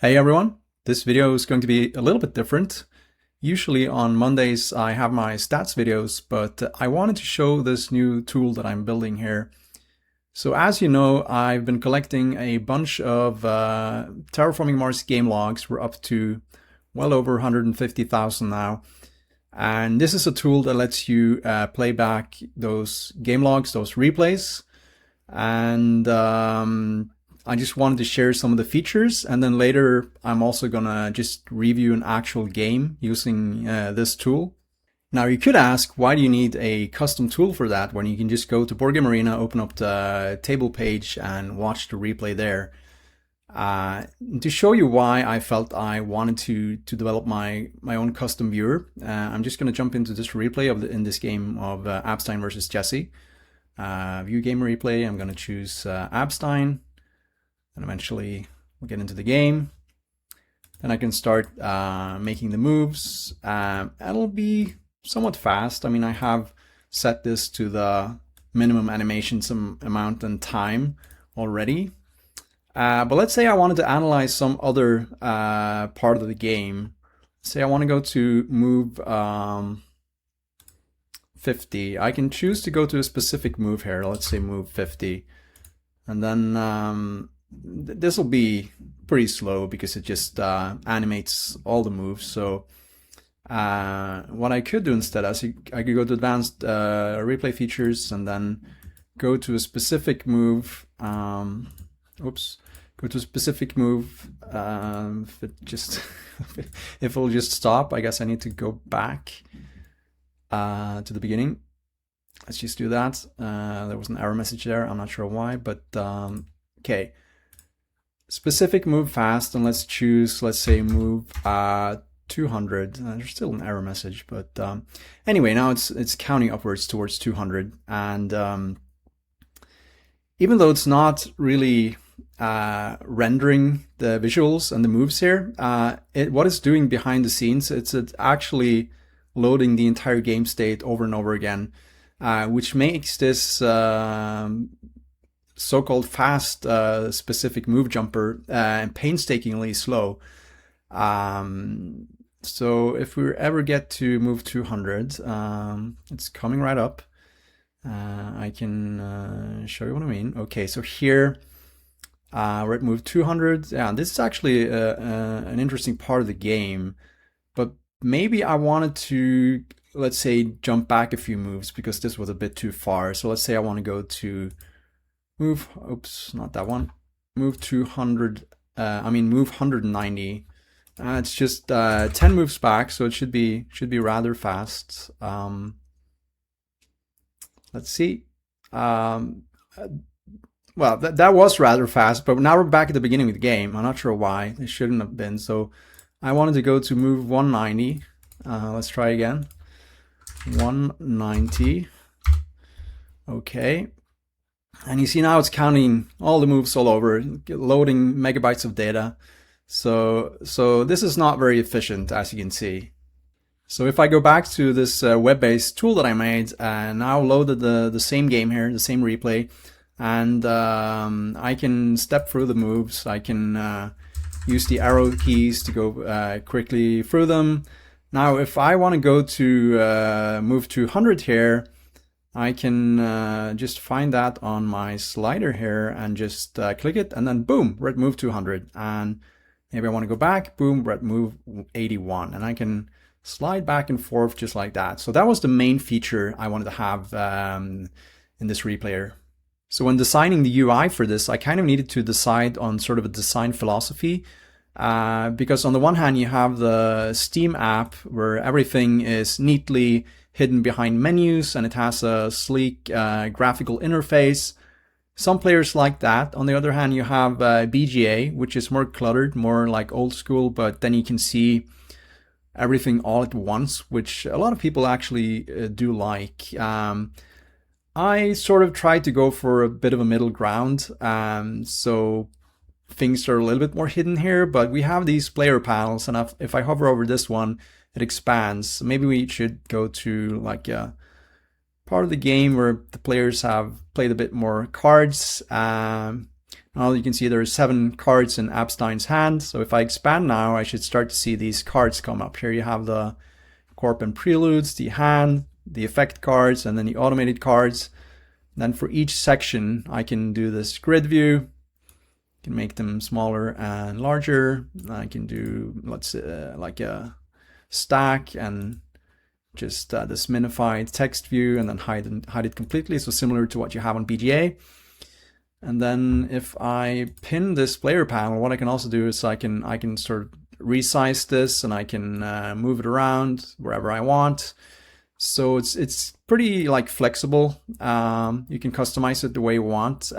Hey everyone, this video is going to be a little bit different. Usually on Mondays I have my stats videos, but I wanted to show this new tool that I'm building here. So as you know, I've been collecting a bunch of Terraforming Mars game logs. We're up to well over 150,000 now. And this is a tool that lets you play back those game logs, those replays. And I just wanted to share some of the features, and then later I'm also gonna just review an actual game using this tool. Now you could ask, why do you need a custom tool for that when you can just go to Board Game Arena, open up the table page and watch the replay there? To show you why I felt I wanted to develop my own custom viewer, I'm just gonna jump into this replay in this game of Abtsein versus Jesse. View game replay, I'm gonna choose Abtsein. And eventually we'll get into the game. Then I can start making the moves. It'll be somewhat fast. I mean, I have set this to the minimum animations amount and time already. But let's say I wanted to analyze some other part of the game. Say I want to go to move 50. I can choose to go to a specific move here. Let's say move 50. And then this will be pretty slow because it just animates all the moves. So what I could do instead is I could go to advanced replay features and then go to a specific move. Go to a specific move. If it'll just stop, I guess I need to go back to the beginning. Let's just do that. There was an error message there. I'm not sure why, but okay. Specific move fast, and let's choose, let's say move 200. There's still an error message, but anyway, now it's counting upwards towards 200. And even though it's not really rendering the visuals and the moves here, what it's doing behind the scenes, it's actually loading the entire game state over and over again, which makes this so-called fast specific move jumper painstakingly slow. So if we ever get to move 200, it's coming right up. I can show you what I mean. Okay, so here we're at move 200. Yeah, this is actually an interesting part of the game, but maybe I wanted to, let's say, jump back a few moves because this was a bit too far. So let's say I want to go to move, oops, not that one. Move 200, move 190. It's just 10 moves back, so it should be rather fast. Let's see. Well, that was rather fast, but now we're back at the beginning of the game. I'm not sure why. It shouldn't have been. So I wanted to go to move 190. Let's try again. 190. Okay. And you see now it's counting all the moves all over, loading megabytes of data. So this is not very efficient, as you can see. So if I go back to this web-based tool that I made, and now loaded the same game here, the same replay, and I can step through the moves. I can use the arrow keys to go quickly through them. Now, if I want to go to move 200 here, I can just find that on my slider here and just click it, and then boom, we're at move 200. And maybe I want to go back, boom, we're at move 81. And I can slide back and forth just like that. So that was the main feature I wanted to have in this replayer. So when designing the UI for this, I kind of needed to decide on sort of a design philosophy. Because on the one hand, you have the Steam app where everything is neatly hidden behind menus and it has a sleek graphical interface. Some players like that. On the other hand, you have BGA, which is more cluttered, more like old school, but then you can see everything all at once, which a lot of people actually do like. I sort of tried to go for a bit of a middle ground. So things are a little bit more hidden here, but we have these player panels, and if I hover over this one, it expands. Maybe we should go to like a part of the game where the players have played a bit more cards. Well, you can see there are 7 cards in Abtstein's hand. So if I expand now, I should start to see these cards come up. Here you have the Corp and Preludes, the hand, the effect cards, and then the automated cards. Then for each section, I can do this grid view. I can make them smaller and larger. I can do, let's say, like a stack and just this minified text view, and then hide it completely. So similar to what you have on BGA. And then if I pin this player panel, what I can also do is I can sort of resize this, and I can move it around wherever I want. So it's pretty like flexible. You can customize it the way you want.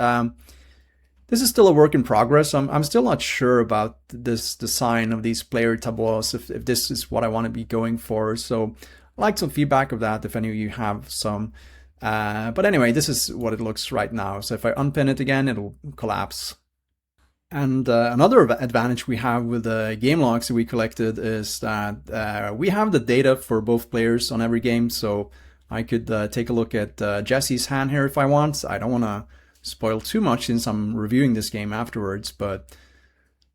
This is still a work in progress. I'm still not sure about this design of these player tableaux, if this is what I want to be going for. So I'd like some feedback of that if any of you have some. But anyway, this is what it looks right now. So if I unpin it again, it'll collapse. And another advantage we have with the game logs that we collected is that we have the data for both players on every game. So I could take a look at Jesse's hand here if I want. I don't want to spoil too much since I'm reviewing this game afterwards, but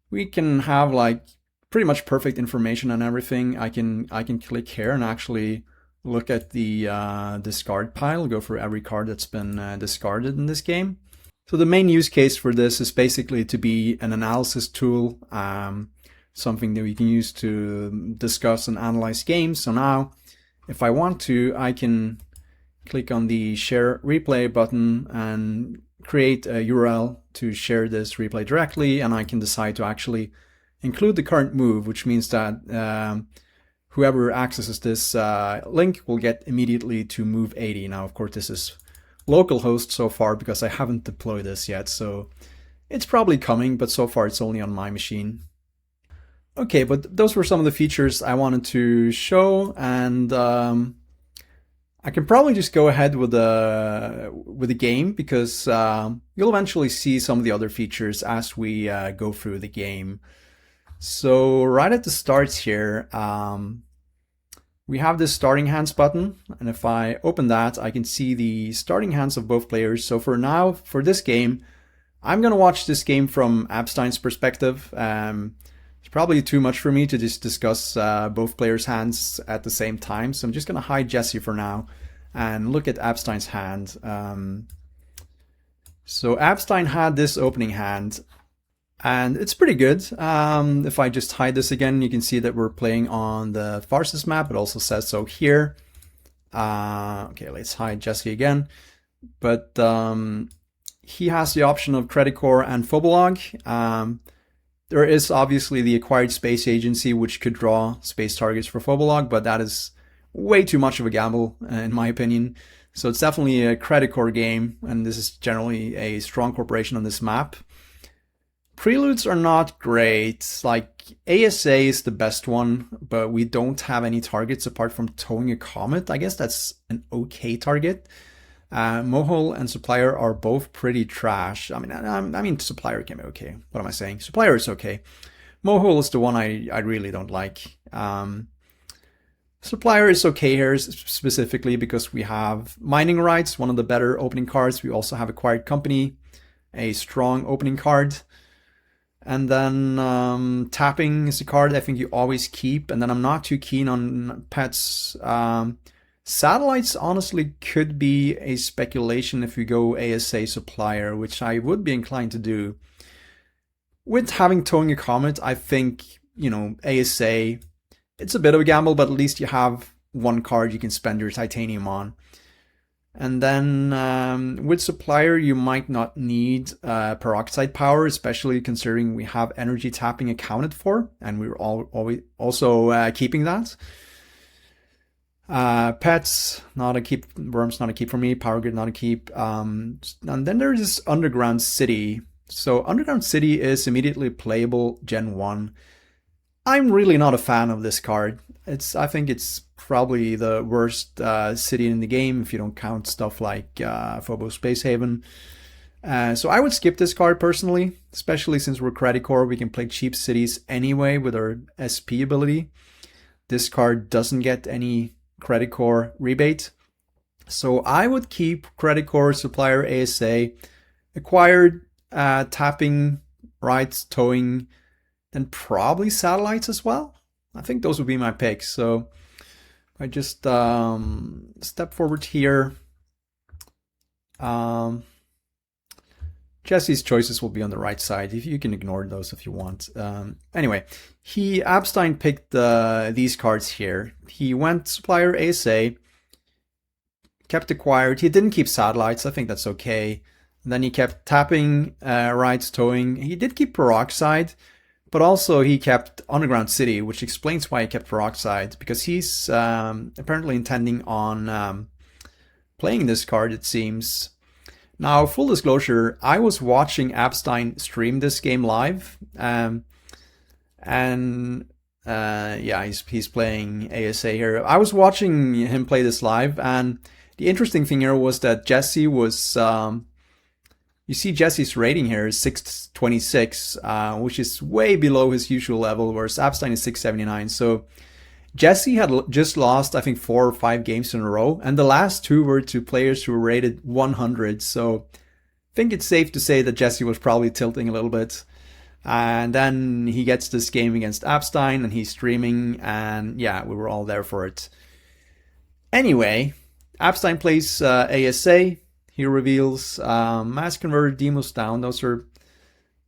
we can have like pretty much perfect information on everything. I can click here and actually look at the discard pile, go for every card that's been discarded in this game. So the main use case for this is basically to be an analysis tool, something that we can use to discuss and analyze games. So now, if I want to, I can click on the Share Replay button and create a URL to share this replay directly, and I can decide to actually include the current move, which means that whoever accesses this link will get immediately to move 80. Now, of course, this is localhost so far because I haven't deployed this yet, so it's probably coming, but so far it's only on my machine. Okay, but those were some of the features I wanted to show, and I can probably just go ahead with the game because you'll eventually see some of the other features as we go through the game. So right at the start here, we have this starting hands button, and if I open that, I can see the starting hands of both players. So for now, for this game, I'm going to watch this game from Abtstein's perspective. It's probably too much for me to just discuss both players' hands at the same time, so I'm just going to hide Jesse for now and look at Abtstein's hand. So Abtstein had this opening hand, and it's pretty good. If I just hide this again, you can see that we're playing on the Farsis map. It also says so here. Okay, let's hide Jesse again. But he has the option of Credit Core and Phobolog. There is obviously the acquired space agency, which could draw space targets for Phobolog, but that is way too much of a gamble, in my opinion. So it's definitely a Credit Core game, and this is generally a strong corporation on this map. Preludes are not great. Like, ASA is the best one, but we don't have any targets apart from towing a comet. I guess that's an okay target. Mohole and Supplier are both pretty trash. I mean, Supplier can be okay. What am I saying? Supplier is okay. Mohole is the one I really don't like. Supplier is okay here specifically because we have mining rights, one of the better opening cards. We also have acquired company, a strong opening card. And then tapping is a card I think you always keep. And then I'm not too keen on pets. Satellites honestly could be a speculation if we go ASA Supplier, which I would be inclined to do. With having towing a comet, I think, ASA, it's a bit of a gamble, but at least you have one card you can spend your titanium on. And then with Supplier, you might not need peroxide power, especially considering we have energy tapping accounted for, and we're always also keeping that. Pets, not a keep. Worms, not a keep for me. Power Grid, not a keep. And then there's this Underground City. So Underground City is immediately playable Gen 1. I'm really not a fan of this card. I think it's probably the worst city in the game if you don't count stuff like Phobos Space Haven. So I would skip this card personally, especially since we're Credit Core. We can play cheap cities anyway with our SP ability. This card doesn't get any Credit Core rebate. So I would keep Credit Core, Supplier, ASA. Acquired, tapping, rights, towing, and probably satellites as well. I think those would be my picks. So I just step forward here. Jesse's choices will be on the right side. If you can ignore those if you want. Anyway, Abtsein picked these cards here. He went supplier ASA, kept acquired. He didn't keep satellites. I think that's okay. And then he kept tapping, rights, towing. He did keep peroxide, but also he kept underground city, which explains why he kept peroxide, because he's apparently intending on playing this card, it seems. Now, full disclosure, I was watching Abtsein stream this game live, yeah, he's playing ASA here. I was watching him play this live, and the interesting thing here was that Jesse was, you see Jesse's rating here is 626, which is way below his usual level, whereas Abtsein is 679. So Jesse had just lost, I think, 4 or 5 games in a row, and the last 2 were to players who were rated 100. So I think it's safe to say that Jesse was probably tilting a little bit. And then he gets this game against Abtsein, and he's streaming, and yeah, we were all there for it. Anyway, Abtsein plays ASA. He reveals Mass Converter, Demos Down. Those are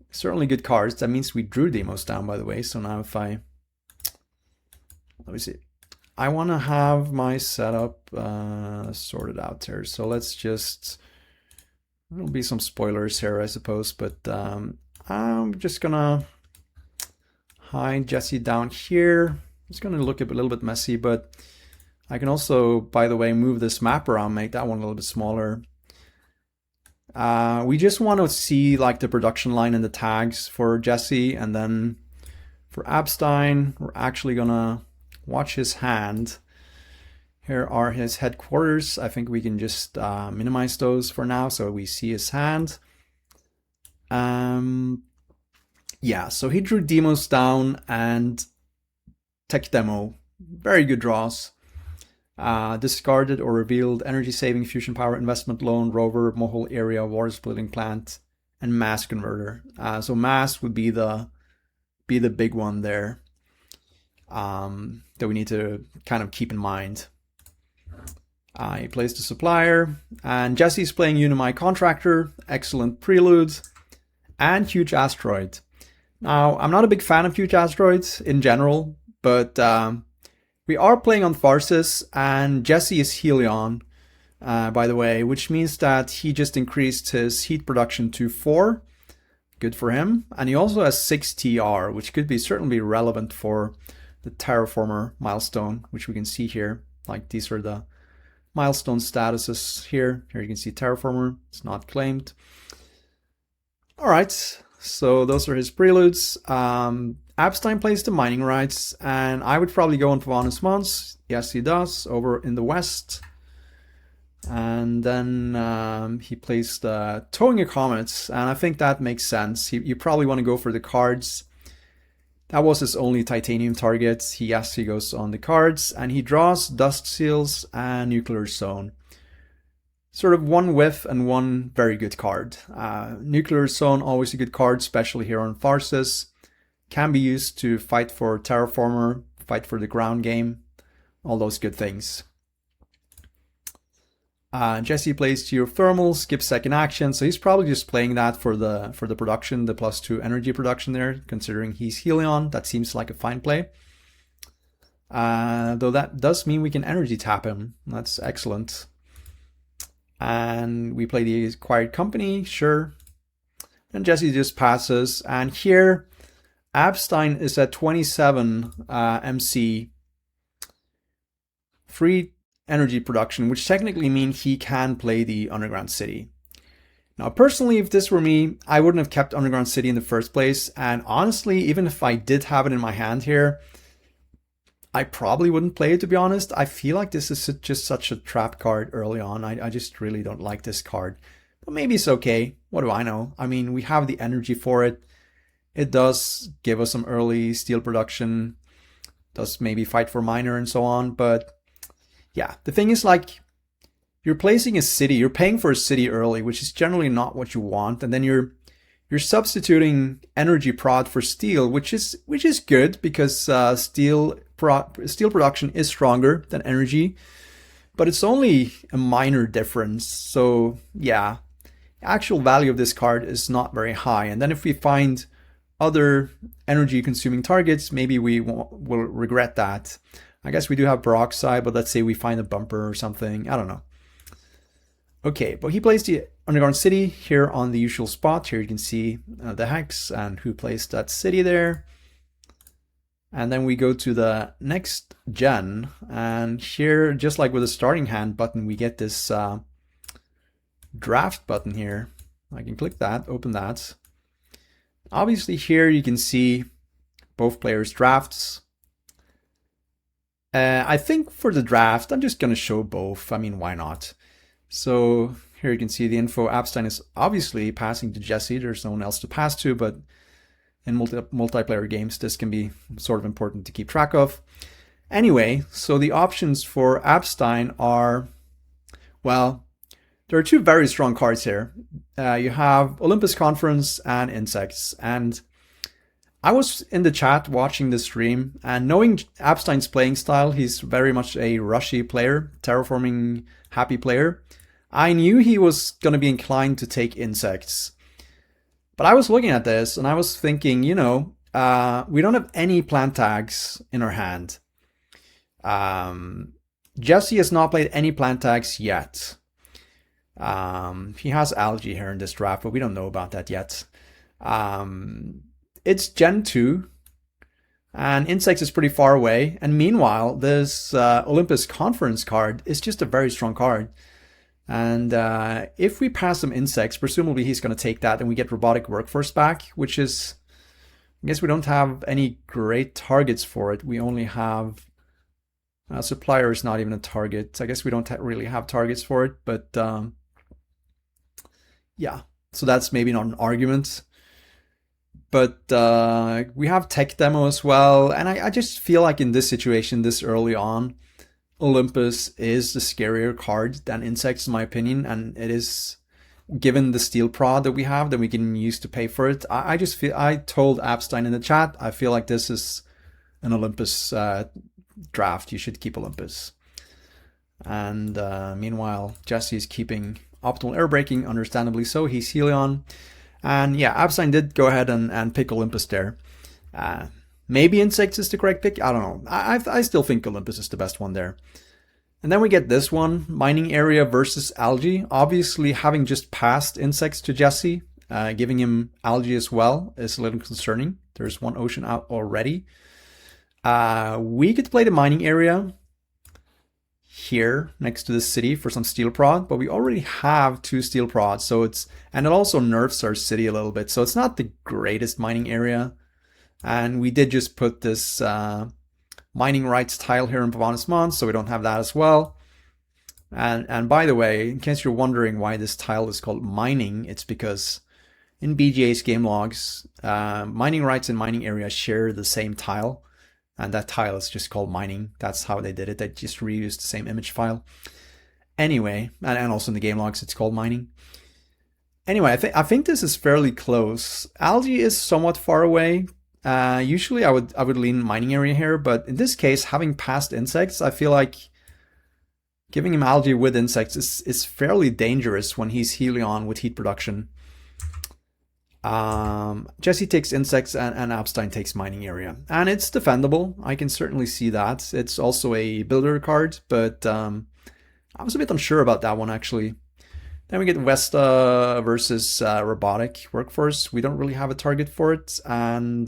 certainly good cards. That means we drew Demos Down, by the way. So now if I... Let me see. I want to have my setup sorted out here. So let's just... There'll be some spoilers here, I suppose. But I'm just going to hide Jesse down here. It's going to look a little bit messy, but I can also, by the way, move this map around, make that one a little bit smaller. We just want to see like the production line and the tags for Jesse, and then for Abtsein, we're actually going to watch his hand. Here are his headquarters. I think we can just minimize those for now so we see his hand. Yeah, so he drew Demos Down and Tech Demo. Very good draws. Discarded or revealed Energy Saving, Fusion Power, Investment Loan, Rover, Mohole Area, Water Splitting Plant, and Mass Converter. So Mass would be the big one there. That we need to kind of keep in mind. He plays the supplier, and Jesse's playing Unimi Contractor, excellent prelude, and Huge Asteroid. Now, I'm not a big fan of Huge Asteroids in general, but we are playing on Tharsis, and Jesse is Helion, by the way, which means that he just increased his heat production to 4. Good for him. And he also has 6 TR, which could be certainly relevant for the Terraformer milestone, which we can see here. Like these are the milestone statuses here. Here you can see Terraformer. It's not claimed. All right, so those are his preludes. Abtsein plays the mining rights, and I would probably go on Vanus Mons. Yes, he does, over in the west. And then he plays the Towing a Comets, and I think that makes sense. You probably want to go for the cards. That was his only titanium target. He goes on the cards, and he draws Dust Seals and Nuclear Zone. Sort of one whiff and one very good card. Nuclear Zone, always a good card, especially here on Tharsis. Can be used to fight for Terraformer, fight for the ground game, all those good things. Jesse plays Geothermal, skips second action, so he's probably just playing that for the production, the +2 energy production there, considering he's Helion. That seems like a fine play. Though that does mean we can energy tap him. That's excellent. And we play the acquired company, sure. And Jesse just passes, and here Abtsein is at 27 MC. Free energy production, which technically means he can play the Underground City. Now, personally, if this were me, I wouldn't have kept Underground City in the first place. And honestly, even if I did have it in my hand here, I probably wouldn't play it, to be honest. I feel like this is just such a trap card early on. I just really don't like this card. But maybe it's okay. What do I know? I mean, we have the energy for it. It does give us some early steel production. Does maybe fight for miner and so on. But yeah, the thing is, like, you're placing a city, you're paying for a city early, which is generally not what you want. And then you're you're substituting energy prod for steel, which is good because steel production is stronger than energy, but it's only a minor difference. So yeah, actual value of this card is not very high. And then if we find other energy consuming targets, maybe we will regret that. I guess we do have peroxide, but let's say we find a bumper or something. I don't know. Okay, but he plays the Underground City here on the usual spot. Here you can see the hex and who placed that city there. And then we go to the next gen, and here, just like with the starting hand button, we get this draft button here. I can click that, open that. Obviously here you can see both players' drafts. I think for the draft, I'm just gonna show both. I mean, why not? So here you can see the info. Abtsein is obviously passing to Jesse. There's no one else to pass to, but in multiplayer games, this can be sort of important to keep track of. Anyway, so the options for Abtsein are, well, there are two very strong cards here. You have Olympus Conference and Insects. And I was in the chat watching the stream, and knowing Abtstein's playing style, he's very much a rushy player, terraforming happy player. I knew he was going to be inclined to take Insects. But I was looking at this and I was thinking, you know, we don't have any plant tags in our hand. Jesse has not played any plant tags yet. He has algae here in this draft, but we don't know about that yet. It's Gen 2, and Insects is pretty far away. And meanwhile, this Olympus Conference card is just a very strong card. And if we pass some Insects, presumably he's going to take that and we get Robotic Workforce back, which is, I guess we don't have any great targets for it. We only have, Supplier is not even a target. I guess we don't really have targets for it, but yeah, so that's maybe not an argument. But we have Tech Demo as well, and I just feel like in this situation, this early on, Olympus is the scarier card than Insects, in my opinion, and it is, given the steel prod that we have that we can use to pay for it. I just feel, I told Abtsein in the chat, I feel like this is an Olympus draft. You should keep Olympus. And meanwhile, Jesse's keeping Optimal Air Braking, understandably so. He's Helion. And yeah, Abtsein did go ahead and pick Olympus there. Maybe Insects is the correct pick. I don't know. I still think Olympus is the best one there. And then we get this one, Mining Area versus Algae. Obviously, having just passed Insects to Jesse, giving him Algae as well is a little concerning. There's one ocean out already. We could play the Mining Area here next to the city for some steel prod, but we already have 2 steel prods, so it's, and it also nerfs our city a little bit, so it's not the greatest mining area. And we did just put this mining rights tile here in Pavanis Mons, so we don't have that as well. And by the way, in case you're wondering why this tile is called mining, it's because in BGA's game logs, mining rights and mining area share the same tile. And that tile is just called mining. That's how they did it. They just reused the same image file. Anyway, and also in the game logs, it's called mining. Anyway, I think this is fairly close. Algae is somewhat far away. Usually I would lean mining area here, but in this case, having passed Insects, I feel like giving him Algae with Insects is fairly dangerous when he's Helion with heat production. Jesse takes Insects and Abtsein takes Mining Area. And it's defendable. I can certainly see that. It's also a builder card, but I was a bit unsure about that one actually. Then we get Vesta versus Robotic Workforce. We don't really have a target for it. And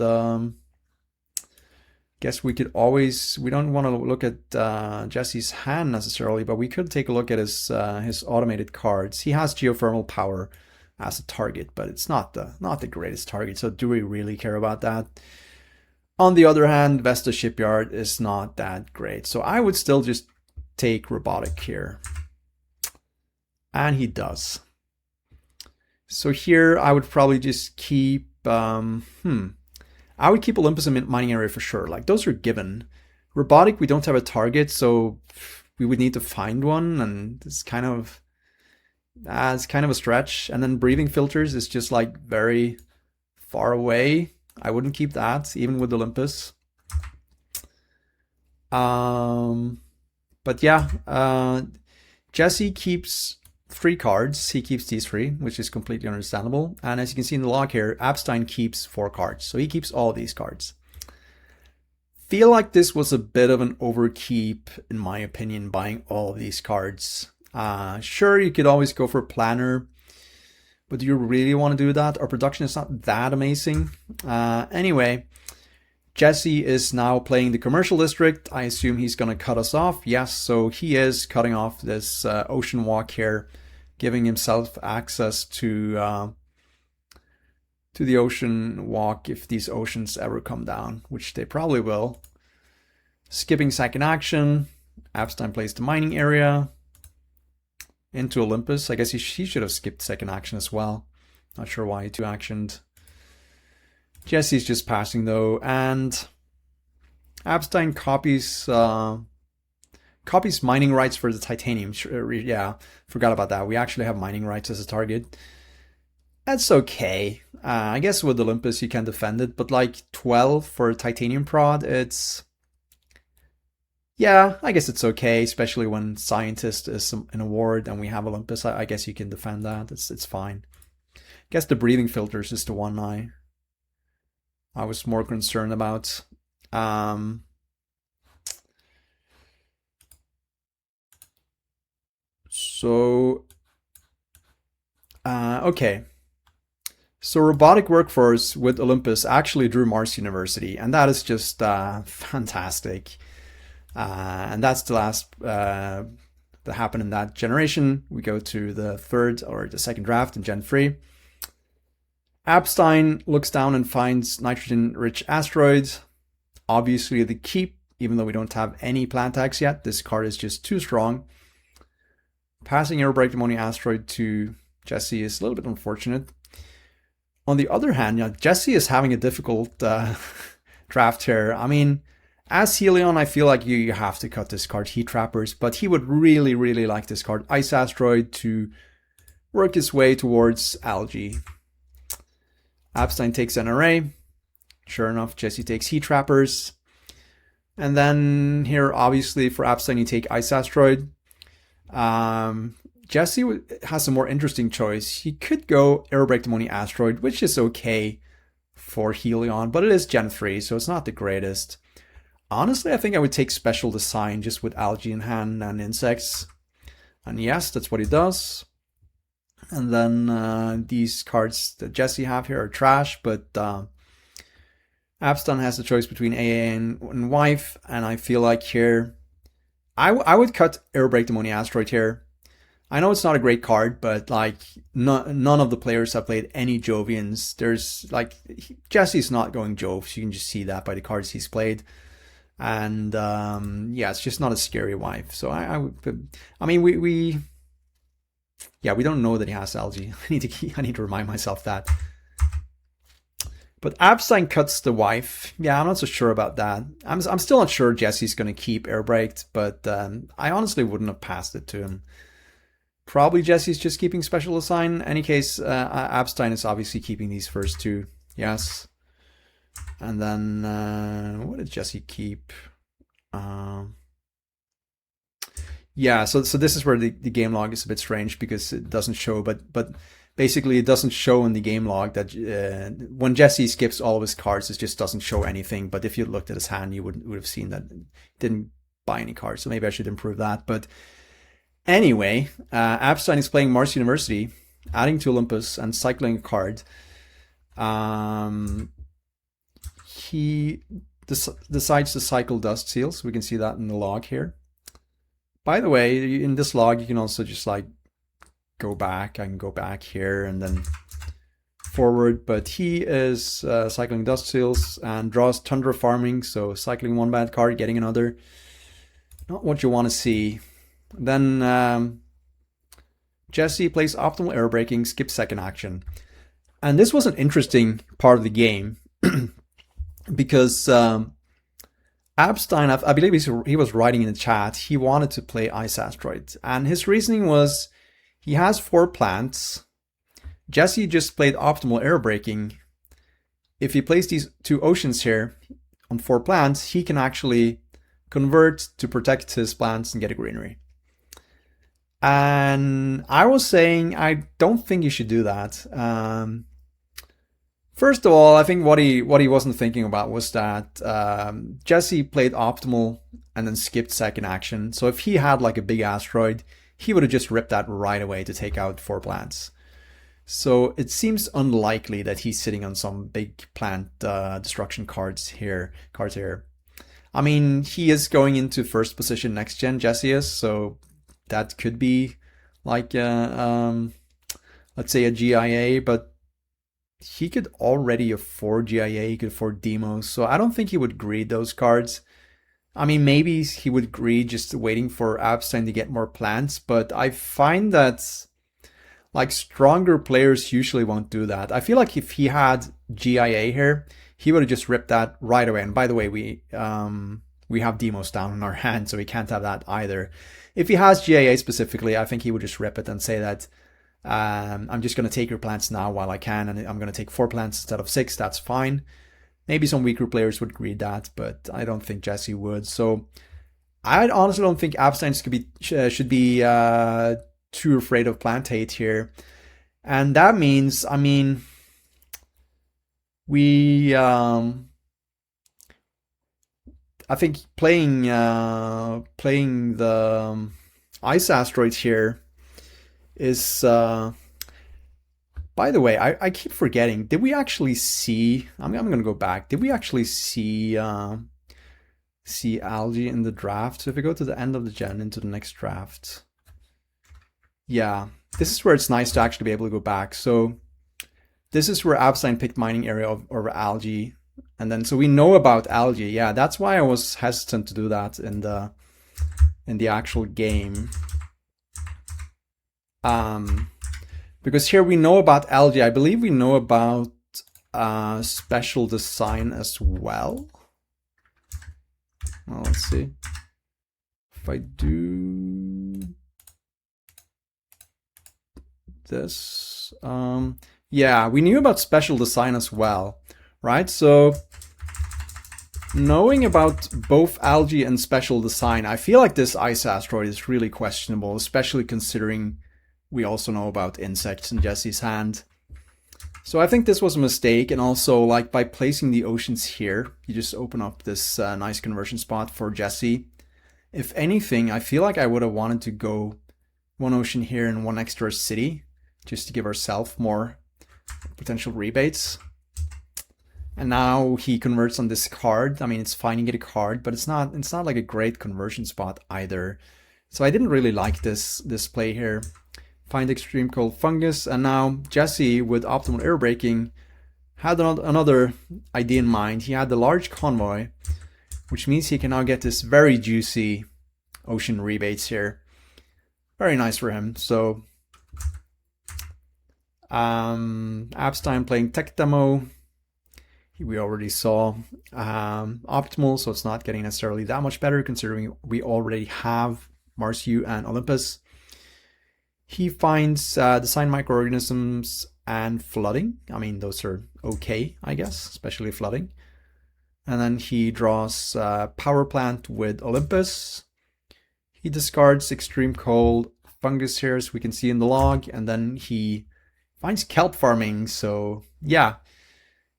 guess we could always, we don't want to look at Jesse's hand necessarily, but we could take a look at his automated cards. He has geothermal power as a target, but it's not the greatest target, so do we really care about that? On the other hand, Vesta Shipyard is not that great, so I would still just take Robotic here. And he does. So here I would probably just keep I would keep Olympus and Mining Area for sure. Like, those are given. Robotic, we don't have a target, so we would need to find one, and it's kind of a stretch. And then Breathing Filters is just like very far away. I wouldn't keep that, even with Olympus. But yeah, Jesse keeps 3 cards. He keeps these 3, which is completely understandable. And as you can see in the log here, Abtsein keeps 4 cards. So he keeps all these cards. Feel like this was a bit of an overkeep, in my opinion, buying all of these cards. Sure, you could always go for Planner, but do you really want to do that? Our production is not that amazing. Anyway, Jesse is now playing the commercial district. I assume he's going to cut us off. Yes, so he is cutting off this ocean walk here, giving himself access to the ocean walk if these oceans ever come down, which they probably will. Skipping second action. Abtsein plays the mining area into Olympus. I guess he should have skipped second action as well. Not sure why he 2-actioned. Jesse's just passing though, and Abtsein copies mining rights for the titanium. Yeah, forgot about that. We actually have mining rights as a target. That's okay. I guess with Olympus you can defend it, but like 12 for a titanium prod, yeah, I guess it's okay, especially when Scientist is an award and we have Olympus. I guess you can defend that. It's fine. I guess the breathing filters is the one I was more concerned about. Okay. So robotic workforce with Olympus actually drew Mars University, and that is just fantastic. And that's the last that happened in that generation. We go to the third or the second draft in Gen 3. Abtsein looks down and finds nitrogen-rich asteroids. Obviously the keep, even though we don't have any plant tags yet. This card is just too strong. Passing aerobrake ammonia asteroid to Jesse is a little bit unfortunate. On the other hand, Jesse is having a difficult draft here. I mean, as Helion, I feel like you have to cut this card, Heat Trappers, but he would really, really like this card, Ice Asteroid, to work his way towards Algae. Abtsein takes NRA. Sure enough, Jesse takes Heat Trappers. And then here, obviously, for Abtsein, you take Ice Asteroid. Jesse has a more interesting choice. He could go Aerobrake Ammonia Asteroid, which is okay for Helion, but it is Gen 3, so it's not the greatest. Honestly, I think I would take Special Design just with Algae in hand and Insects. And yes, that's what he does. And then these cards that Jesse have here are trash, but Abtsein has the choice between AA and Wife, and I feel like here I would cut Aerobrake Ammonia Asteroid here. I know it's not a great card, but like none of the players have played any Jovians. There's like Jesse's not going Jove, so you can just see that by the cards he's played. And yeah, it's just not a scary Wife. So I mean we don't know that he has Algae. I need to remind myself that. But Abtsein cuts the Wife. Yeah, I'm not so sure about that. I'm still not sure Jesse's going to keep Airbraked, but I honestly wouldn't have passed it to him. Probably Jesse's just keeping Special Assign. In any case, Abtsein is obviously keeping these first 2. Yes. And then, what did Jesse keep? Yeah, so this is where the game log is a bit strange because it doesn't show, but basically it doesn't show in the game log that when Jesse skips all of his cards, it just doesn't show anything. But if you looked at his hand, you would have seen that he didn't buy any cards. So maybe I should improve that. But anyway, Abtsein is playing Mars University, adding to Olympus and cycling a card. He decides to cycle Dust Seals. We can see that in the log here. By the way, in this log, you can also just like go back. I can go back here and then forward. But he is cycling Dust Seals and draws Terraforming. So cycling one bad card, getting another. Not what you want to see. Then Jesse plays Optimal Air Braking, skips second action. And this was an interesting part of the game because Abtsein, I believe he was writing in the chat, he wanted to play Ice Asteroid. And his reasoning was he has 4 plants. Jesse just played Optimal Air Braking. if he plays these 2 oceans here on 4 plants, he can actually convert to protect his plants and get a greenery. And I was saying I don't think you should do that. First of all, I think what he wasn't thinking about was that Jesse played optimal and then skipped second action. So if he had like a big asteroid, he would have just ripped that right away to take out 4 plants. So it seems unlikely that he's sitting on some big plant destruction cards here. I mean, he is going into first position next gen, Jesse is, so that could be like let's say a GIA, but he could already afford GIA, he could afford demos, so I don't think he would greed those cards. I mean, maybe he would greed just waiting for Abtsein to get more plants, but I find that like stronger players usually won't do that. I feel like if he had GIA here, he would have just ripped that right away. And by the way, we have demos down in our hand, so we can't have that either. If he has GIA specifically, I think he would just rip it and say that I'm just going to take your plants now while I can, and I'm going to take 4 plants instead of 6. That's fine. Maybe some weaker players would greed that, but I don't think Jesse would. So I honestly don't think Abtsein should be too afraid of plant hate here. And that means, I mean, we I think playing the ice asteroids here is by the way, I keep forgetting, did we actually see, I'm gonna go back, did we actually see algae in the draft? So if we go to the end of the gen into the next draft, yeah, this is where it's nice to actually be able to go back. So this is where Abtsein picked mining area over algae. And then, so we know about algae. Yeah, that's why I was hesitant to do that in the actual game. Because here we know about algae. I believe we know about special design as well. Well, let's see. If I do this, yeah, we knew about special design as well, right? So knowing about both algae and special design, I feel like this ice asteroid is really questionable, especially considering we also know about insects in Jesse's hand. So I think this was a mistake, and also like by placing the oceans here, you just open up this nice conversion spot for Jesse. If anything, I feel like I would have wanted to go 1 ocean here and 1 extra city, just to give ourselves more potential rebates. And now he converts on this card. I mean, it's fine, you get a card, but it's not like a great conversion spot either. So I didn't really like this play here. Find extreme cold fungus, and now Jesse with optimal air braking had another idea in mind. He had the large convoy, which means he can now get this very juicy ocean rebates here. Very nice for him. So Abtsein playing tech demo. We already saw optimal, so it's not getting necessarily that much better considering we already have Mars U and Olympus. He finds design microorganisms and flooding. I mean, those are okay, I guess, especially flooding. And then he draws power plant with Olympus. He discards extreme cold fungus here, as we can see in the log, and then he finds kelp farming. So yeah,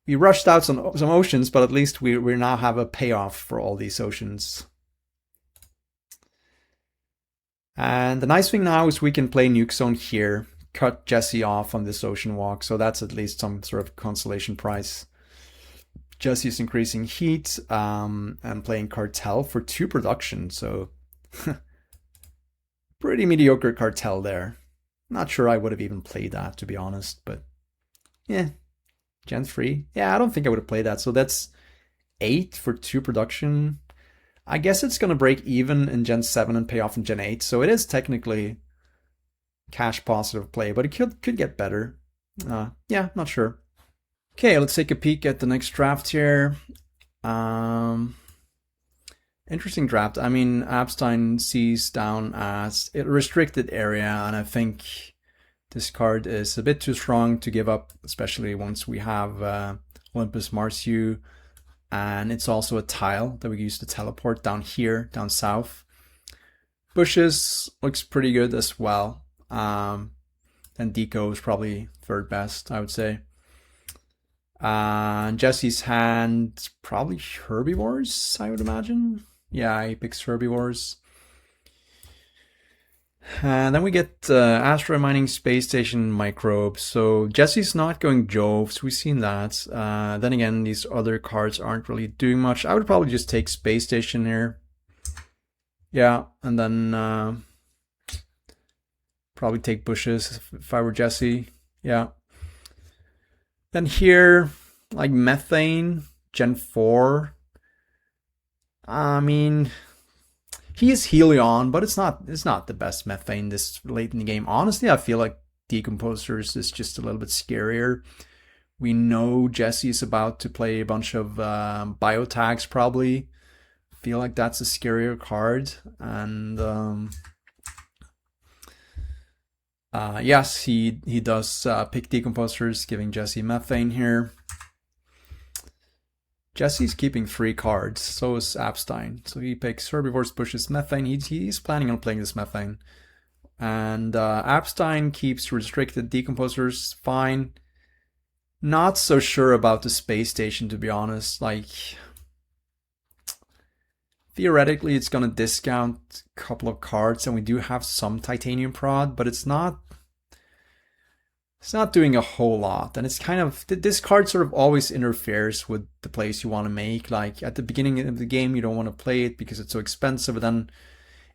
we rushed out some oceans, but at least we now have a payoff for all these oceans. And the nice thing now is we can play Nuke Zone here, cut Jesse off on this ocean walk, so that's at least some sort of consolation prize. Jesse's increasing heat and playing Cartel for 2 production, so pretty mediocre Cartel there. Not sure I would have even played that, to be honest, but yeah, Gen 3. Yeah, I don't think I would have played that, so that's 8 for 2 production. I guess it's going to break even in Gen 7 and pay off in Gen 8, so it is technically cash positive play, but it could get better. Yeah, not sure. Okay, let's take a peek at the next draft here. Interesting draft. I mean, Abtsein sees down as a restricted area, and I think this card is a bit too strong to give up, especially once we have Olympus, Mars U, and it's also a tile that we use to teleport down here, down south. Bushes looks pretty good as well. And Deco is probably third best, I would say. Jesse's hand, probably herbivores, I would imagine. Yeah, he picks herbivores. And then we get asteroid mining, space station, microbes. So Jesse's not going Joves. We've seen that. Then again, these other cards aren't really doing much. I would probably just take space station here. Yeah, and then probably take bushes if I were Jesse. Yeah. Then here, like methane, Gen 4. I mean, he is Helion, but it's not the best methane this late in the game. Honestly, I feel like Decomposers is just a little bit scarier. We know Jesse is about to play a bunch of biotags probably. I feel like that's a scarier card. And yes, he does pick Decomposers, giving Jesse methane here. Jesse's keeping 3 cards, so is Abtsein. So he picks herbivores, bushes, methane. He's planning on playing this methane. And Abtsein keeps restricted decomposers, fine. Not so sure about the space station, to be honest. Like, theoretically, it's going to discount a couple of cards, and we do have some titanium prod, but it's not doing a whole lot. And it's kind of, this card sort of always interferes with the plays you want to make. Like at the beginning of the game, you don't want to play it because it's so expensive. But then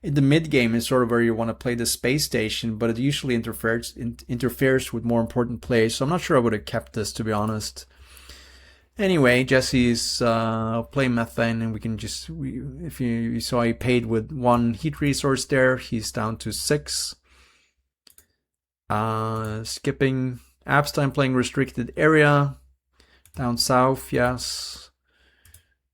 in the mid game is sort of where you want to play the space station, but it usually interferes with more important plays. So I'm not sure I would have kept this, to be honest. Anyway, Jesse's playing methane, and we can just, if you saw, he paid with 1 heat resource there. He's down to 6. Skipping Abtsein, playing restricted area down south, yes.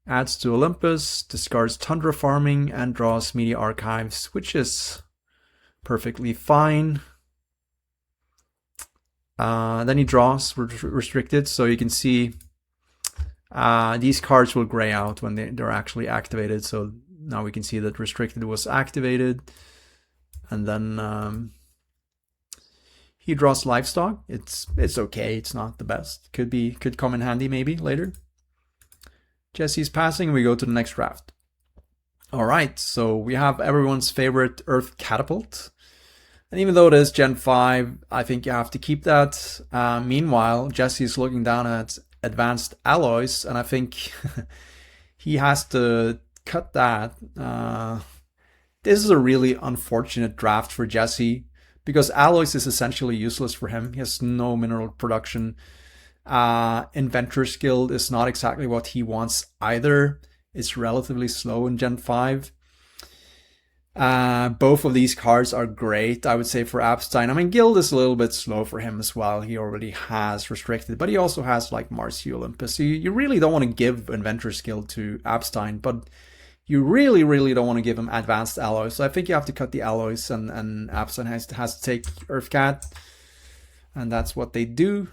Adds to Olympus, discards Tundra Farming, and draws Media Archives, which is perfectly fine. Then he draws restricted, so you can see these cards will gray out when they're actually activated. So now we can see that restricted was activated, and then he draws livestock. It's okay. It's not the best. Could come in handy maybe later. Jesse's passing. We go to the next draft. All right. So we have everyone's favorite Earth Catapult. And even though it is Gen 5, I think you have to keep that. Meanwhile, Jesse's looking down at advanced alloys, and I think he has to cut that. This is a really unfortunate draft for Jesse, because alloys is essentially useless for him. He has no mineral production. Inventor skill is not exactly what he wants either. It's relatively slow in Gen 5. Both of these cards are great, I would say, for Abtsein. I mean, Guild is a little bit slow for him as well. He already has restricted, but he also has like Mars Olympus. So you really don't want to give Inventor skill to Abtsein, but you really, really don't want to give him advanced alloys. So I think you have to cut the alloys, and Abtsein has to take Earthcat, and that's what they do.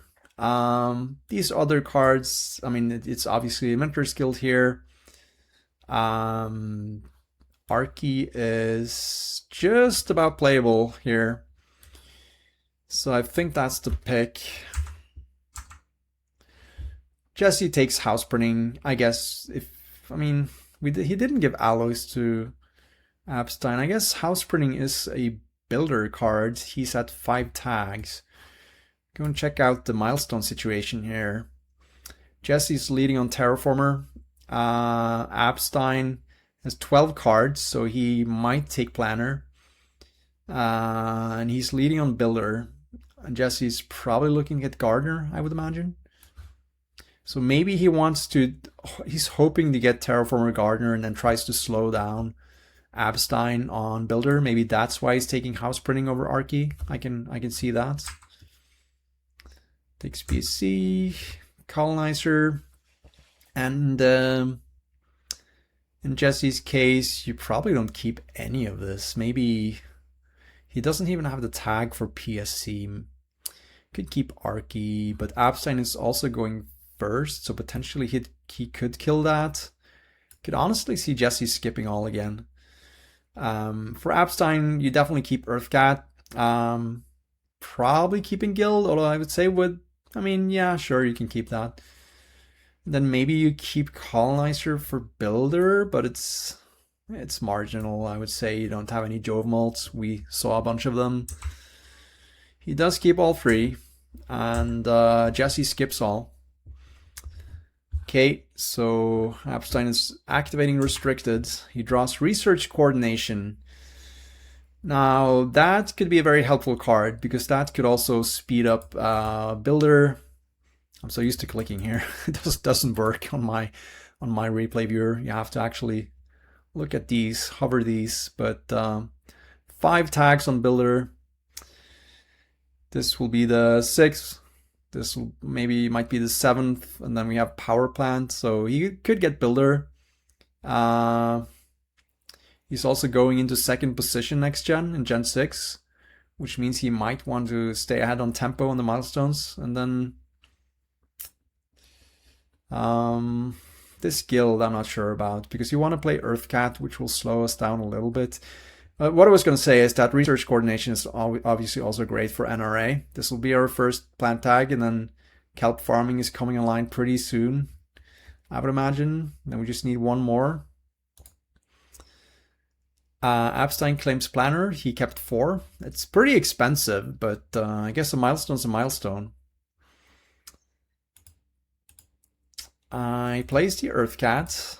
These other cards, I mean, it's obviously Inventor skill here. Archie is just about playable here. So I think that's the pick. Jesse takes house printing, I guess. He didn't give alloys to Abtsein. I guess house printing is a builder card. He's at 5 tags. Go and check out the milestone situation here. Jesse's leading on Terraformer. Abtsein has 12 cards, so he might take Planner. And he's leading on Builder. And Jesse's probably looking at Gardener, I would imagine. So maybe he's hoping to get Terraformer Gardener and then tries to slow down Abtsein on Builder. Maybe that's why he's taking house printing over Archie. I can see that. Takes BC, Colonizer, and in Jesse's case, you probably don't keep any of this. Maybe he doesn't even have the tag for PSC. Could keep Archie, but Abtsein is also going first, so potentially he could kill that. Could honestly see Jesse skipping all again. For Abtsein, you definitely keep Earthcat. Probably keeping Guild, although I would say yeah, sure, you can keep that. Then maybe you keep Colonizer for Builder, but it's marginal. I would say you don't have any Jove Malts. We saw a bunch of them. He does keep all three, and Jesse skips all. Okay, so Abtsein is activating Restricted. He draws Research Coordination. Now, that could be a very helpful card, because that could also speed up Builder. I'm so used to clicking here. It doesn't work on my replay viewer. You have to actually look at these, hover these. But 5 tags on Builder. This will be the 6th. This might be the 7th, and then we have Power Plant. So he could get Builder. He's also going into 2nd position next gen in Gen 6, which means he might want to stay ahead on tempo on the milestones. And then this guild I'm not sure about, because you want to play Earthcat, which will slow us down a little bit. What I was going to say is that Research Coordination is obviously also great for NRA. This will be our first plant tag, and then Kelp Farming is coming online pretty soon, I would imagine. Then we just need one more. Abtsein claims Planner. He kept 4. It's pretty expensive, but I guess a milestone's a milestone. I placed the Earthcat.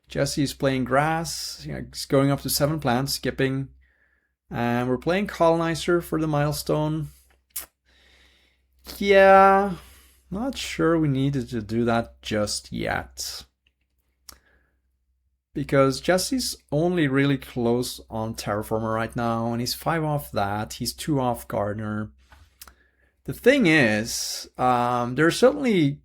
Jesse is playing Grass. He's going up to 7 plants, skipping. And we're playing Colonizer for the milestone. Yeah, not sure we needed to do that just yet. Because Jesse's only really close on Terraformer right now, and he's 5 off that. He's 2 off Gardener. The thing is, there are certainly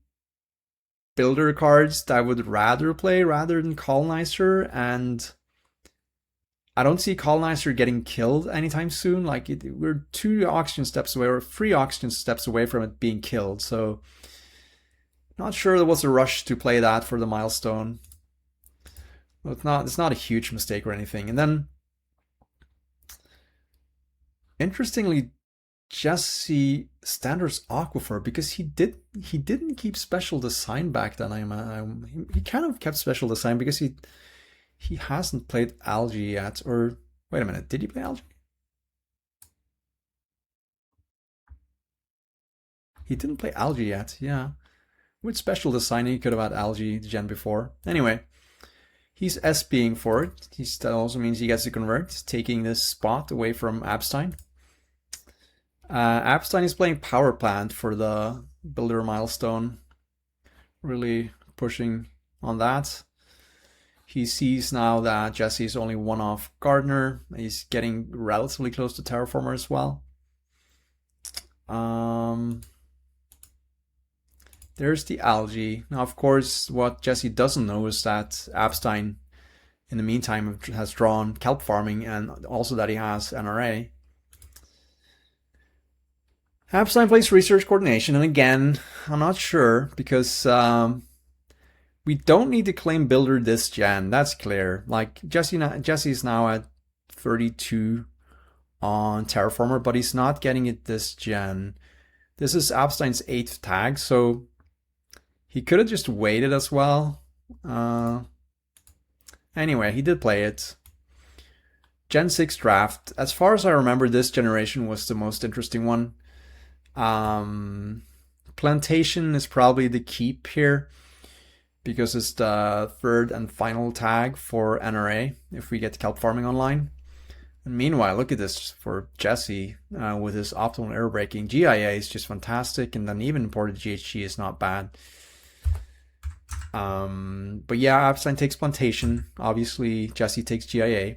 Builder cards that I would rather play rather than Colonizer, and I don't see Colonizer getting killed anytime soon. Like, we're 2 oxygen steps away, or 3 oxygen steps away from it being killed, so not sure there was a rush to play that for the milestone. Well, it's not a huge mistake or anything. And then, interestingly, Jesse standards Aquifer, because he didn't keep Special Design back then. He kind of kept Special Design because he hasn't played Algae yet. Or wait a minute, did he play Algae? He didn't play Algae yet. Yeah, with Special Design he could have had Algae the gen before. Anyway. He's SPing for it. That also means he gets to convert, taking this spot away from Abtsein. Abtsein is playing Power Plant for the Builder milestone. Really pushing on that. He sees now that Jesse is only 1 off Gardener. He's getting relatively close to Terraformer as well. There's the Algae. Now, of course, what Jesse doesn't know is that Abtsein, in the meantime, has drawn Kelp Farming, and also that he has NRA. Abtsein plays Research Coordination, and again, I'm not sure, because we don't need to claim Builder this gen. That's clear. Like, Jesse's now at 32 on Terraformer, but he's not getting it this gen. This is Abstein's 8th tag, so he could have just waited as well. Anyway, he did play it. Gen 6 draft. As far as I remember, this generation was the most interesting one. Plantation is probably the keep here, because it's the 3rd and final tag for NRA if we get Kelp Farming online. And meanwhile, look at this for Jesse with his optimal air braking. GIA is just fantastic, and then even imported GHG is not bad. But yeah, Abtsein takes Plantation. Obviously, Jesse takes GIA.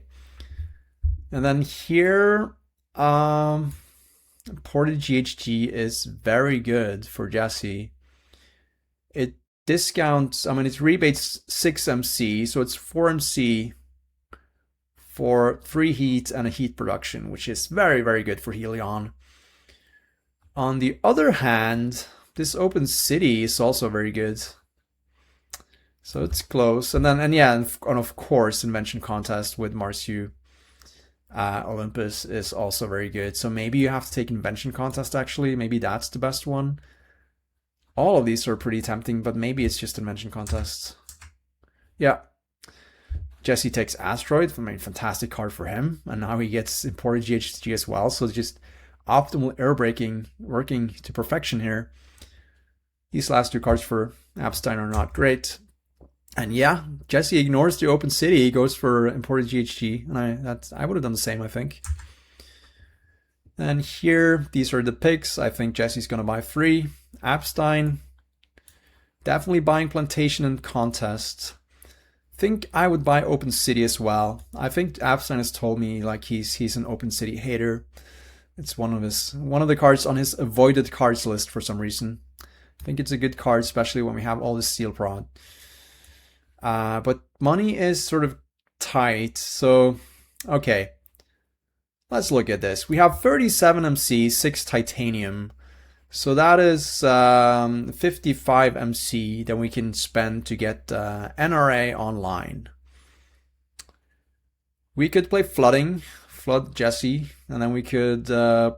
And then here, imported GHG is very good for Jesse. It discounts, it rebates 6 MC, so it's 4 MC for 3 heat and a heat production, which is very, very good for Helion. On the other hand, this open city is also very good. So it's close. And then, and yeah, and of course, invention contest with Marsu. Olympus is also very good. So maybe you have to take invention contest actually. Maybe that's the best one. All of these are pretty tempting, but maybe it's just invention contest. Yeah. Jesse takes asteroid. I mean, fantastic card for him. And now he gets imported GHG as well. So just optimal air braking working to perfection here. These last two cards for Abtsein are not great. And yeah, Jesse ignores the open city. He goes for imported GHG, and I would have done the same, I think. And here, these are the picks. I think Jesse's gonna buy 3. Abtsein, definitely buying plantation and contest. Think I would buy open city as well. I think Abtsein has told me like he's an open city hater. It's one of the cards on his avoided cards list for some reason. I think it's a good card, especially when we have all this steel prod. But money is sort of tight, so okay. Let's look at this. We have 37 MC, 6 titanium. So that is 55 MC that we can spend to get NRA online. We could play flood Jesse, and then we could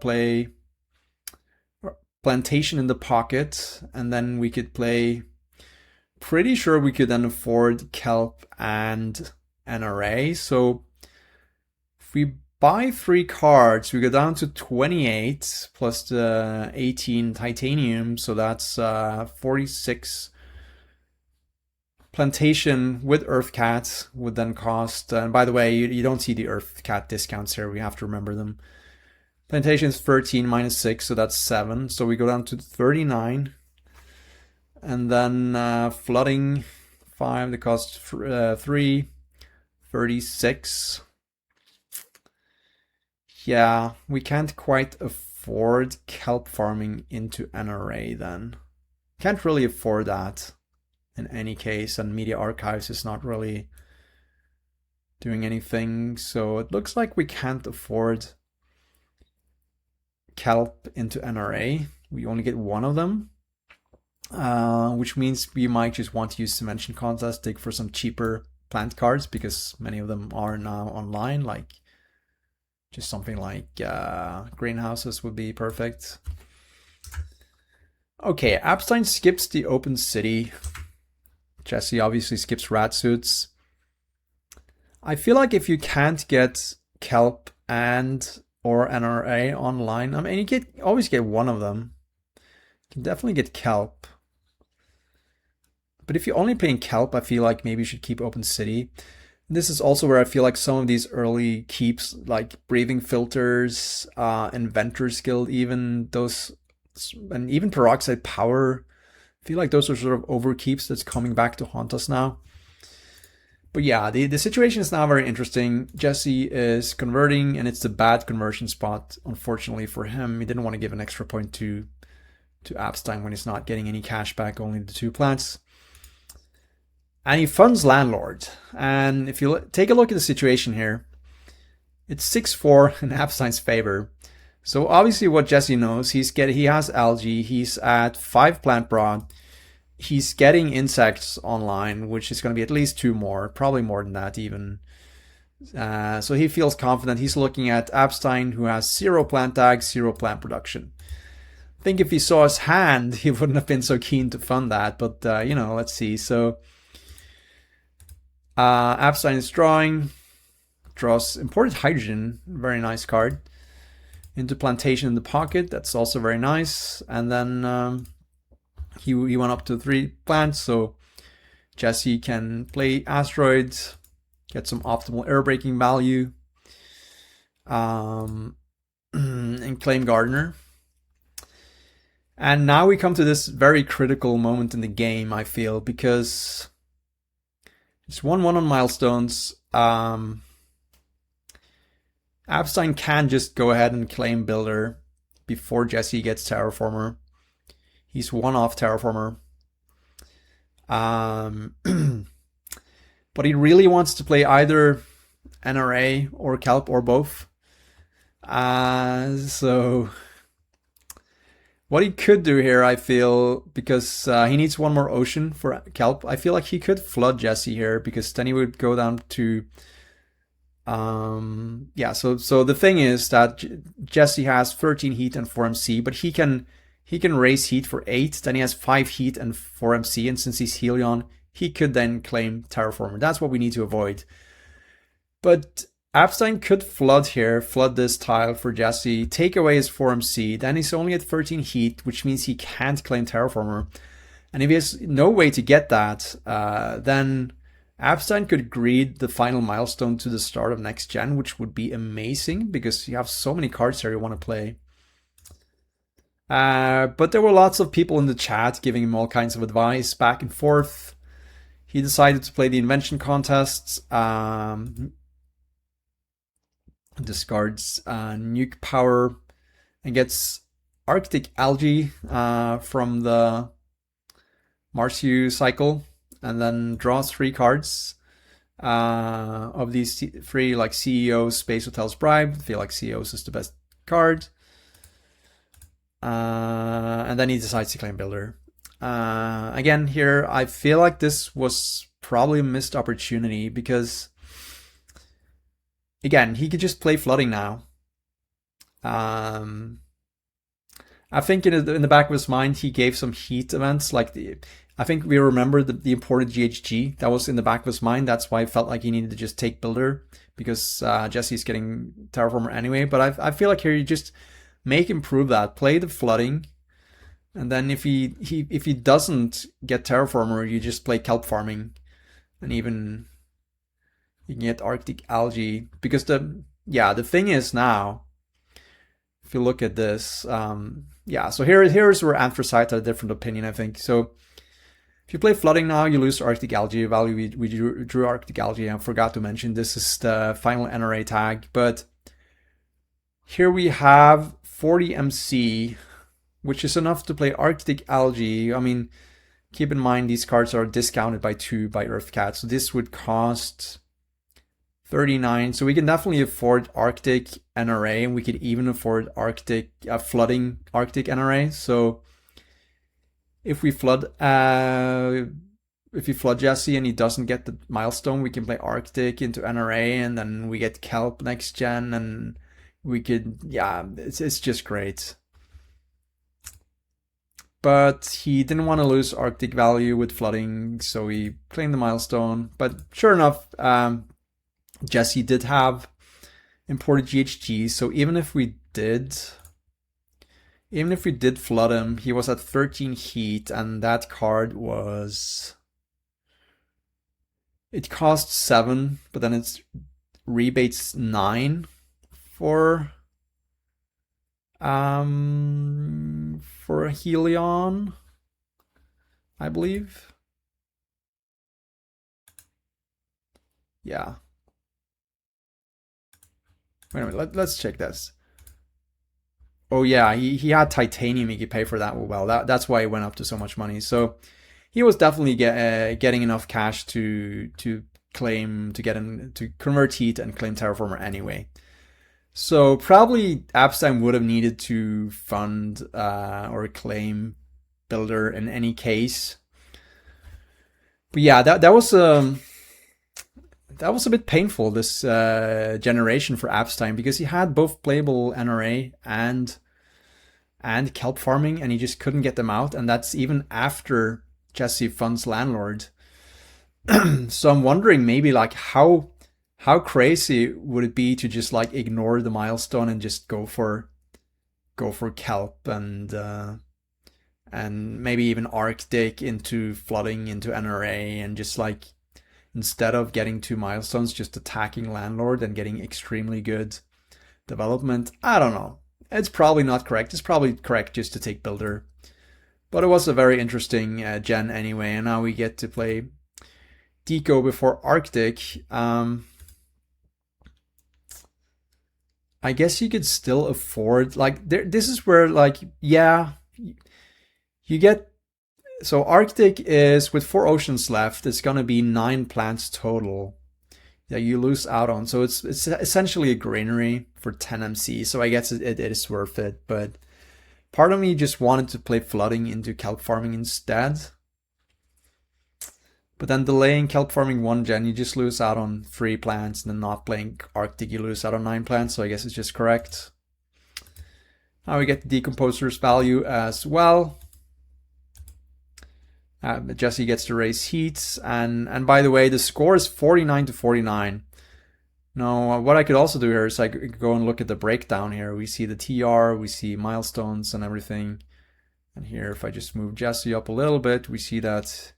play plantation in the pocket, and then we could play. Pretty sure we could then afford kelp and NRA. So if we buy 3 cards, we go down to 28 plus the 18 titanium. So that's 46. Plantation with Earth Cat would then cost, and by the way, you don't see the Earth Cat discounts here. We have to remember them. Plantation is 13 minus 6, so that's 7. So we go down to 39. And then flooding 5, that costs 3, 36. Yeah, we can't quite afford kelp farming into NRA then. Can't really afford that in any case, and Media Archives is not really doing anything, so it looks like we can't afford kelp into NRA. We only get 1 of them. Which means we might just want to use Dimension Contest, dig for some cheaper plant cards, because many of them are now online, like just something like greenhouses would be perfect. Okay, Abtsein skips the open city. Jesse obviously skips rat suits. I feel like if you can't get kelp and or NRA online, I mean, you always get 1 of them. You can definitely get kelp. But if you're only playing kelp, I feel like maybe you should keep open city. This is also where I feel like some of these early keeps, like breathing filters, inventor's guild, even those, and even peroxide power, I feel like those are sort of overkeeps that's coming back to haunt us now. But yeah, the situation is now very interesting. Jesse is converting, and it's a bad conversion spot, unfortunately for him. He didn't want to give an extra point to Abtsein when he's not getting any cash back, only the 2 plants. And he funds Landlord. And if you take a look at the situation here, it's 6-4 in Abtstein's favor. So obviously what Jesse knows, he has algae, he's at 5 plant broad, he's getting insects online, which is going to be at least 2 more, probably more than that even. So he feels confident. He's looking at Abtsein, who has 0 plant tags, 0 plant production. I think if he saw his hand, he wouldn't have been so keen to fund that, but you know, let's see. So Abtsein is draws imported hydrogen, very nice card, into plantation in the pocket, that's also very nice. And then he went up to 3 plants, so Jesse can play asteroids, get some optimal air braking value, and claim Gardener. And now we come to this very critical moment in the game, I feel, because it's 1-1 on milestones. Abtsein can just go ahead and claim Builder before Jesse gets Terraformer. He's 1 off Terraformer. But he really wants to play either NRA or Kelp or both. So What he could do here, I feel, because he needs one more ocean for kelp, I feel like he could flood Jesse here, because then he would go down to yeah, so the thing is that Jesse has 13 heat and 4 MC, but he can raise heat for 8, then he has 5 heat and 4 MC, and since he's Helion, he could then claim Terraformer. That's what we need to avoid. But Abtsein could flood here, flood this tile for Jesse, take away his 4 MC, then he's only at 13 heat, which means he can't claim Terraformer. And if he has no way to get that, then Abtsein could greed the final milestone to the start of next gen, which would be amazing because you have so many cards here you want to play. But there were lots of people in the chat giving him all kinds of advice back and forth. He decided to play the invention contests. Discards nuke power and gets Arctic algae from the Marsu cycle, and then draws 3 cards of these 3, like CEOs, Space Hotels, Bribe. I feel like CEOs is the best card. And then he decides to claim Builder. Again, here, I feel like this was probably a missed opportunity because, again, he could just play Flooding now. I think in the back of his mind, he gave some heat events, like I think we remember the imported GHG that was in the back of his mind. That's why I felt like he needed to just take Builder because Jesse's getting Terraformer anyway. But I feel like here you just make him prove that, play the Flooding, and then if he doesn't get Terraformer, you just play Kelp Farming, and even you can get Arctic algae because the thing is now, if you look at this, so here's where Anthracite had a different opinion, I think. So if you play Flooding now, you lose Arctic algae value. We drew Arctic algae. I forgot to mention this is the final NRA tag, but here we have 40 MC, which is enough to play Arctic algae. I mean, keep in mind these cards are discounted by 2 by Earthcat, so this would cost 39. So we can definitely afford Arctic NRA, and we could even afford Arctic flooding Arctic NRA. So if we flood Jesse and he doesn't get the milestone, we can play Arctic into NRA, and then we get Kelp next gen, and we could, it's just great. But he didn't want to lose Arctic value with flooding, so he claimed the milestone. But sure enough, Jesse did have imported GHG, so even if we did flood him, he was at 13 heat, and that card it costs 7, but then it's rebates 9 for Helion, I believe. Yeah. Wait a minute, let's check this. Oh yeah, he had titanium. He could pay for that well. That's why it went up to so much money. So he was definitely getting enough cash to claim, to get him to convert heat and claim Terraformer anyway. So probably Abtsein would have needed to fund or claim Builder in any case. But yeah, that was a bit painful this generation for Abtsein, because he had both playable NRA and kelp farming, and he just couldn't get them out, and that's even after Jesse funds Landlord. So I'm wondering maybe like how crazy would it be to just like ignore the milestone and just go for kelp and maybe even Arctic into flooding into NRA, and just like, instead of getting 2 milestones, just attacking Landlord and getting extremely good development. I don't know. It's probably not correct. It's probably correct just to take Builder. But it was a very interesting gen anyway, and now we get to play Deco before Arctic. I guess you could still afford, like, this is where, like, yeah, you get, so Arctic is, with 4 oceans left, it's gonna be 9 plants total that you lose out on. So it's essentially a granary for 10 MC. So I guess it is worth it. But Part of me just wanted to play flooding into kelp farming instead. But then delaying kelp farming 1 gen, you just lose out on 3 plants, and then not playing Arctic, you lose out on 9 plants, so I guess it's just correct. Now we get the decomposer's value as well. Jesse gets to raise heats, and by the way, the score is 49 to 49. Now, what I could also do here is I could go and look at the breakdown here. We see the TR, we see milestones and everything. And here, if I just move Jesse up a little bit, we see that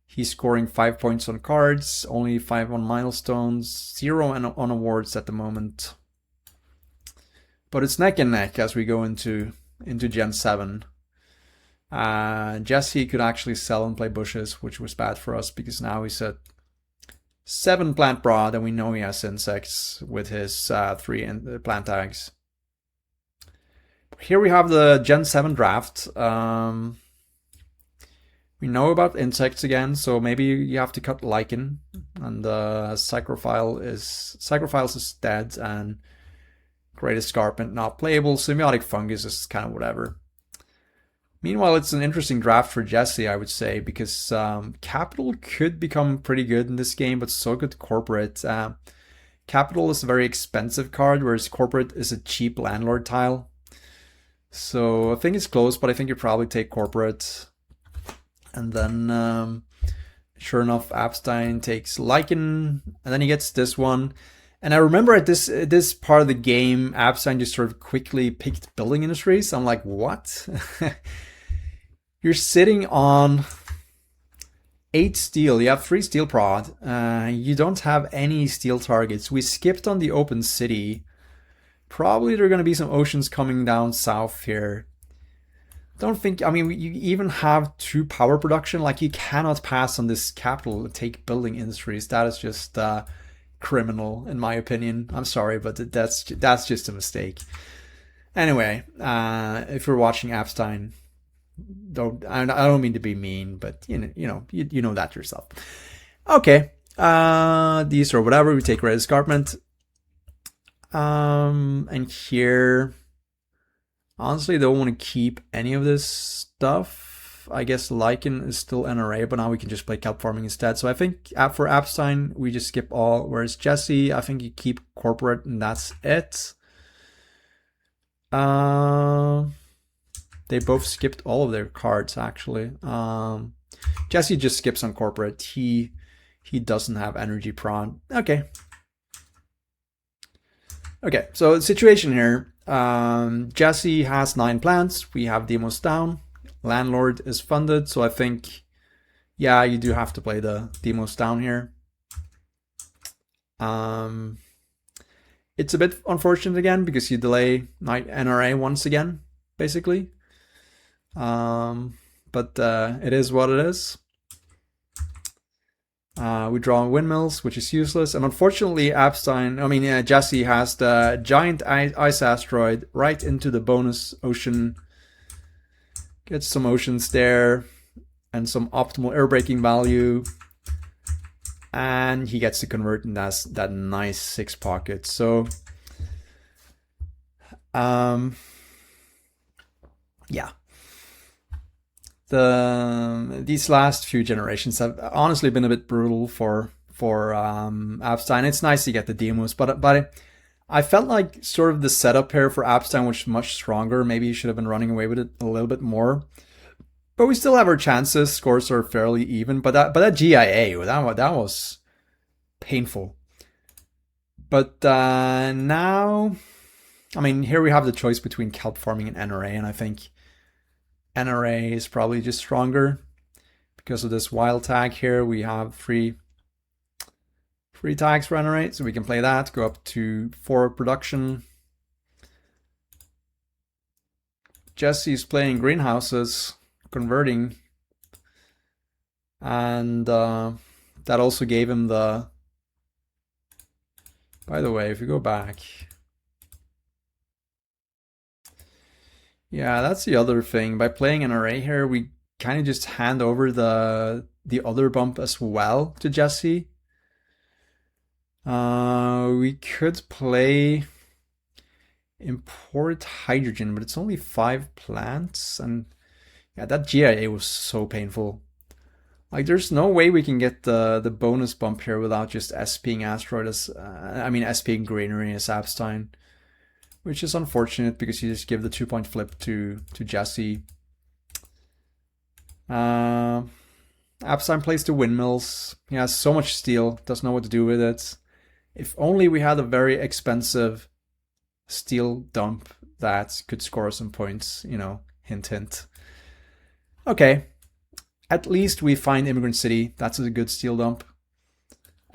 he's scoring 5 points on cards, only 5 on milestones, 0 on awards at the moment. But it's neck and neck as we go into Gen 7. Jesse could actually sell and play bushes, which was bad for us because now he's at 7 plant broad, and we know he has insects with his 3 plant tags. Here we have the Gen 7 draft. We know about insects again, so maybe you have to cut lichen, and Psychrophiles is dead, and Great Escarpment not playable. Symbiotic Fungus is kind of whatever. Meanwhile, it's an interesting draft for Jesse, I would say, because Capital could become pretty good in this game, but so could Corporate. Capital is a very expensive card, whereas Corporate is a cheap landlord tile. So I think it's close, but I think you probably take Corporate. And then, sure enough, Abtsein takes Lichen, and then he gets this one. And I remember at this part of the game, Abtsein just sort of quickly picked Building Industries. I'm like, what? You're sitting on 8 steel. You have 3 steel prod. You don't have any steel targets. We skipped on the open city. Probably there are going to be some oceans coming down south here. Don't think, I mean, you even have 2 power production. Like, you cannot pass on this capital and take Building Industries. That is just criminal, in my opinion. I'm sorry, but that's just a mistake. Anyway, if you're watching Abtsein, I don't mean to be mean, but you know that yourself. Okay, these or whatever. We take Great Escarpment, and here, honestly, don't want to keep any of this stuff. I guess Lichen is still NRA, but now we can just play kelp farming instead. So I think for Abtsein, we just skip all. Whereas Jesse, I think you keep Corporate, and that's it. They both skipped all of their cards, actually. Jesse just skips on Corporate. He doesn't have energy prawn. Okay. Okay, so the situation here. Jesse has 9 plants. We have demos down. Landlord is funded, so I think, yeah, you do have to play the demos down here. It's a bit unfortunate again because you delay NRA once again, basically. But it is what it is. We draw windmills, which is useless, and unfortunately, Jesse has the giant ice asteroid right into the bonus ocean. Gets some oceans there, and some optimal air braking value, and he gets to convert, and that's that nice 6 pockets. So, yeah. These last few generations have honestly been a bit brutal for Abtsein. It's nice to get the demos, but I felt like sort of the setup here for Abtsein was much stronger. Maybe he should have been running away with it a little bit more. But we still have our chances. Scores are fairly even. But that GIA, that was painful. But now, I mean, here we have the choice between kelp farming and NRA, and I think NRA is probably just stronger because of this wild tag here. We have free tags for NRA, so we can play that, go up to 4 production. Jesse's playing greenhouses, converting, and that also gave him the, by the way, if you go back, yeah, that's the other thing. By playing NRA here, we kind of just hand over the other bump as well to Jesse. We could play import hydrogen, but it's only 5 plants. And yeah, that GIA was so painful. Like, there's no way we can get the bonus bump here without just SPing asteroid as, SPing greenery as Abtsein, which is unfortunate because you just give the 2-point flip to Jesse. Abtsein plays the windmills. He has so much steel, doesn't know what to do with it. If only we had a very expensive steel dump that could score some points, you know, hint, hint. Okay, at least we find Immigrant City. That's a good steel dump.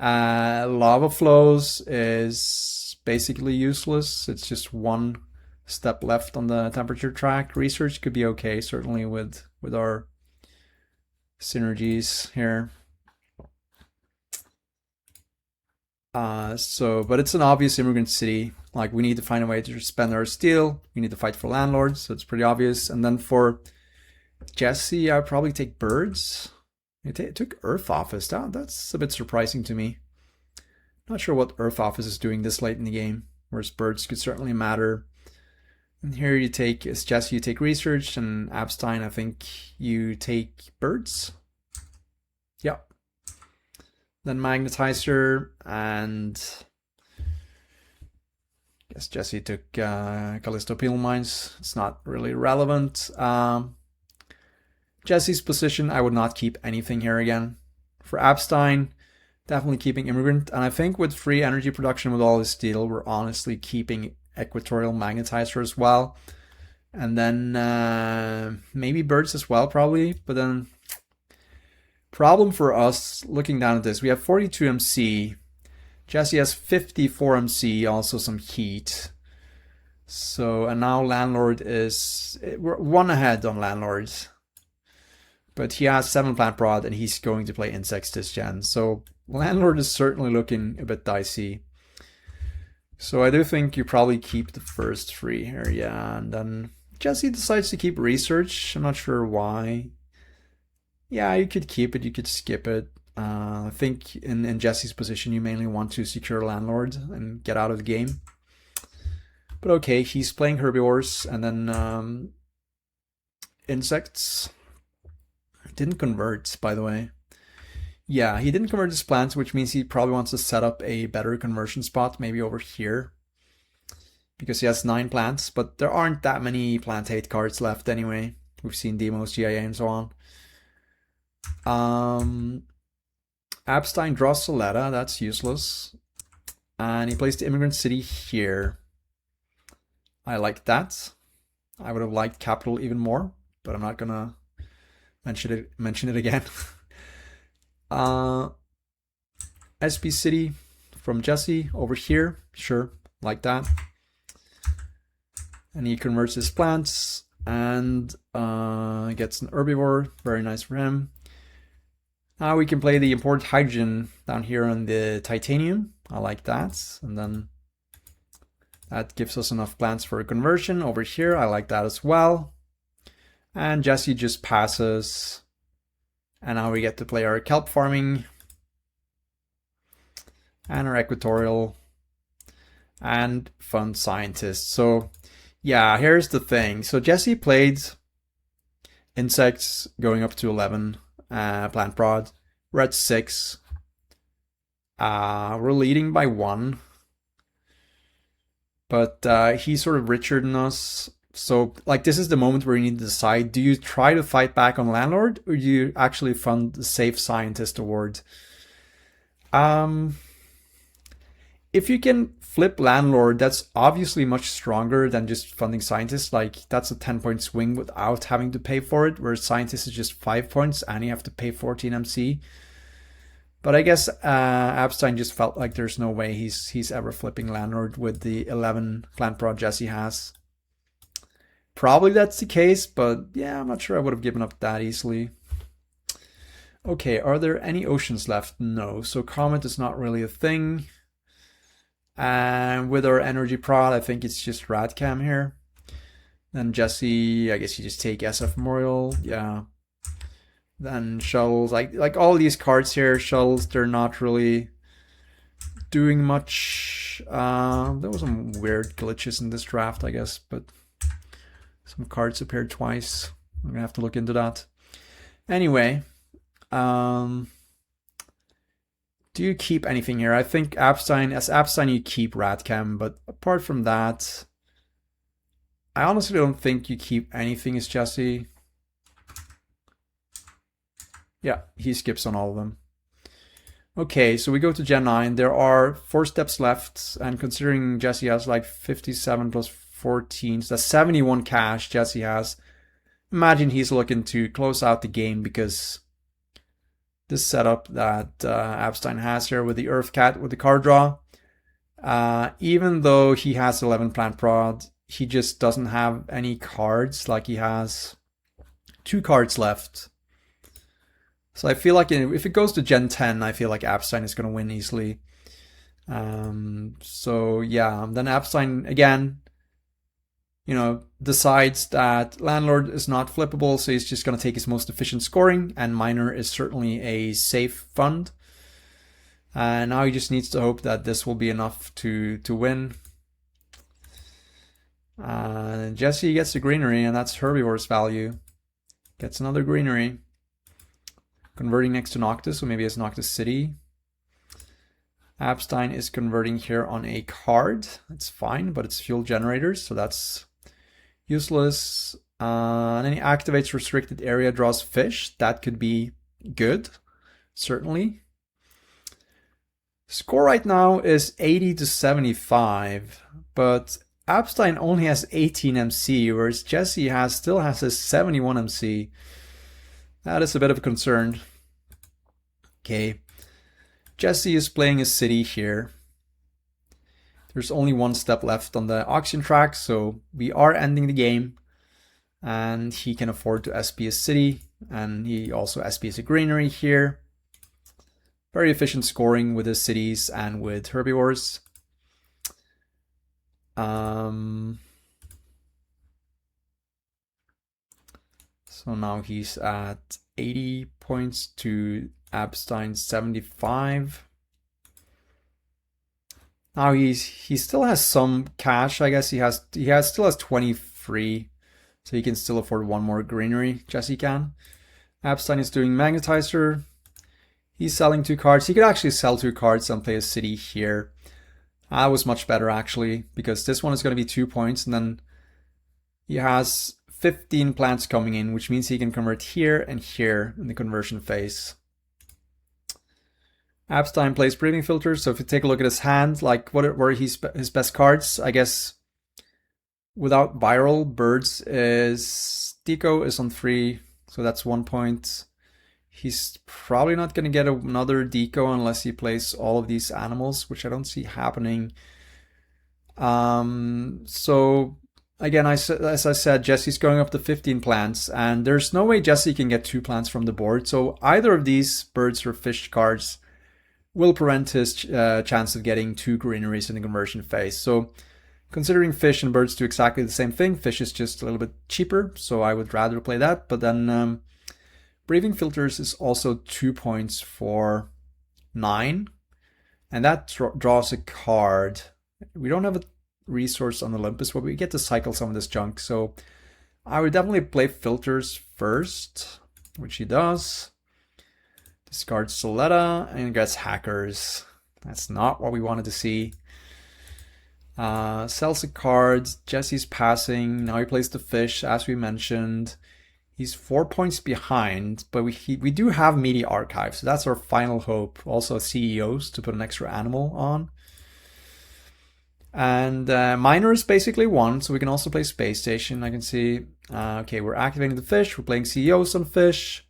Lava Flows is basically useless. It's just one step left on the temperature track. Research could be okay, certainly with our synergies here. But it's an obvious Immigrant City. Like, we need to find a way to spend our steel. We need to fight for landlords, so it's pretty obvious. And then for Jesse, I'd probably take birds. It took Earth Office. That's a bit surprising to me. Not sure what Earth Office is doing this late in the game, whereas birds could certainly matter. And here you take, as Jesse, you take research, and Abtsein, I think you take birds. Yeah. Then magnetizer, and I guess Jesse took Callisto Peel Mines. It's not really relevant. Jesse's position, I would not keep anything here again. For Abtsein, definitely keeping Immigrant. And I think with free energy production with all this steel, we're honestly keeping Equatorial Magnetizer as well. And then maybe birds as well, probably. But then, problem for us, looking down at this, we have 42 MC. Jesse has 54 MC, also some heat. So, and now Landlord we're 1 ahead on Landlords. But he has 7 plant prod and he's going to play insects this gen. So Landlord is certainly looking a bit dicey. So I do think you probably keep the first 3 here, yeah. And then Jesse decides to keep research. I'm not sure why. Yeah, you could keep it, you could skip it. I think in Jesse's position, you mainly want to secure Landlord and get out of the game. But okay, he's playing herbivores and then insects. Didn't convert, by the way. Yeah, he didn't convert his plants, which means he probably wants to set up a better conversion spot, maybe over here. Because he has 9 plants, but there aren't that many plant hate cards left anyway. We've seen demos, GIA, and so on. Abtsein draws Soletta, that's useless. And he plays the Immigrant City here. I like that. I would have liked Capital even more, but I'm not gonna mention it again. SB City from Jesse over here, sure, like that. And he converts his plants and gets an herbivore, very nice for him. Now we can play the imported hydrogen down here on the titanium. I like that. And then that gives us enough plants for a conversion over here. I like that as well. And Jesse just passes. And now we get to play our kelp farming and our equatorial and fun scientist. So yeah, here's the thing. So Jesse played insects going up to 11 plant prod. We're at 6. We're leading by 1. But he's sort of richer than us. So, like, this is the moment where you need to decide, do you try to fight back on Landlord, or do you actually fund the Safe Scientist award? If you can flip Landlord, that's obviously much stronger than just funding Scientist. Like, that's a 10-point swing without having to pay for it, whereas Scientist is just 5 points, and you have to pay 14 MC. But I guess Abtsein just felt like there's no way he's ever flipping Landlord with the 11 plant prod Jesse has. Probably that's the case, but yeah, I'm not sure I would have given up that easily. Okay, are there any oceans left? No, so Comet is not really a thing. And with our energy prod, I think it's just Radcam here. Then Jesse, I guess you just take SF Memorial, yeah. Then shuttles, like all these cards here, shuttles, they're not really doing much. There was some weird glitches in this draft, I guess, but some cards appeared twice. I'm gonna have to look into that. Anyway, do you keep anything here? I think Abtsein, as Abtsein you keep Radcam, but apart from that, I honestly don't think you keep anything as Jesse. Yeah, he skips on all of them. Okay, so we go to Gen 9. There are 4 steps left, and considering Jesse has like 57 plus 14, so that's 71 cash Jesse has. Imagine he's looking to close out the game because this setup that Abtsein has here with the Earth Cat with the card draw, even though he has 11 plant prod, he just doesn't have any cards. Like he has 2 cards left. So I feel like if it goes to Gen 10, I feel like Abtsein is going to win easily. So yeah, then Abtsein again, decides that Landlord is not flippable, so he's just going to take his most efficient scoring, and Miner is certainly a safe fund. And now he just needs to hope that this will be enough to win. Jesse gets the greenery, and that's Herbivore's value. Gets another greenery. Converting next to Noctis, so maybe it's Noctis City. Abtsein is converting here on a card. It's fine, but it's fuel generators, so that's useless. And then he activates restricted area, draws fish. That could be good, certainly. Score right now is 80 to 75, but Abtsein only has 18 MC, whereas Jesse still has his 71 MC. That is a bit of a concern. Okay, Jesse is playing a city here. There's only 1 step left on the auction track, so we are ending the game. And he can afford to SP a city, and he also SPs a greenery here. Very efficient scoring with his cities and with herbivores. So now he's at 80 points to Abtsein 75. Now he still has some cash. I guess he still has 23, so he can still afford 1 more greenery. Jesse can. Abtsein is doing Magnetizer. He's selling 2 cards. He could actually sell 2 cards and play a city here. That was much better actually, because this one is going to be 2 points, and then he has 15 plants coming in, which means he can convert here and here in the conversion phase. Abtsein plays breathing filters, so if you take a look at his hand, like what were his best cards, I guess without viral, birds is Deco is on 3, so that's 1 point. He's probably not going to get another Deco unless he plays all of these animals, which I don't see happening. So again, as I said, Jesse's going up to 15 plants, and there's no way Jesse can get 2 plants from the board. So either of these birds or fish cards will prevent his chance of getting 2 greeneries in the conversion phase. So considering fish and birds do exactly the same thing, fish is just a little bit cheaper, so I would rather play that. But then breathing filters is also 2 points for 9, and that draws a card. We don't have a resource on Olympus, but we get to cycle some of this junk, so I would definitely play filters first, which he does. Discards Soletta and gets hackers. That's not what we wanted to see. Sells a card. Jesse's passing. Now he plays the fish, as we mentioned. He's 4 points behind, but we do have Media Archive, so that's our final hope. Also CEOs to put an extra animal on. And Miner is basically 1, so we can also play Space Station. I can see, okay, we're activating the fish. We're playing CEOs on fish.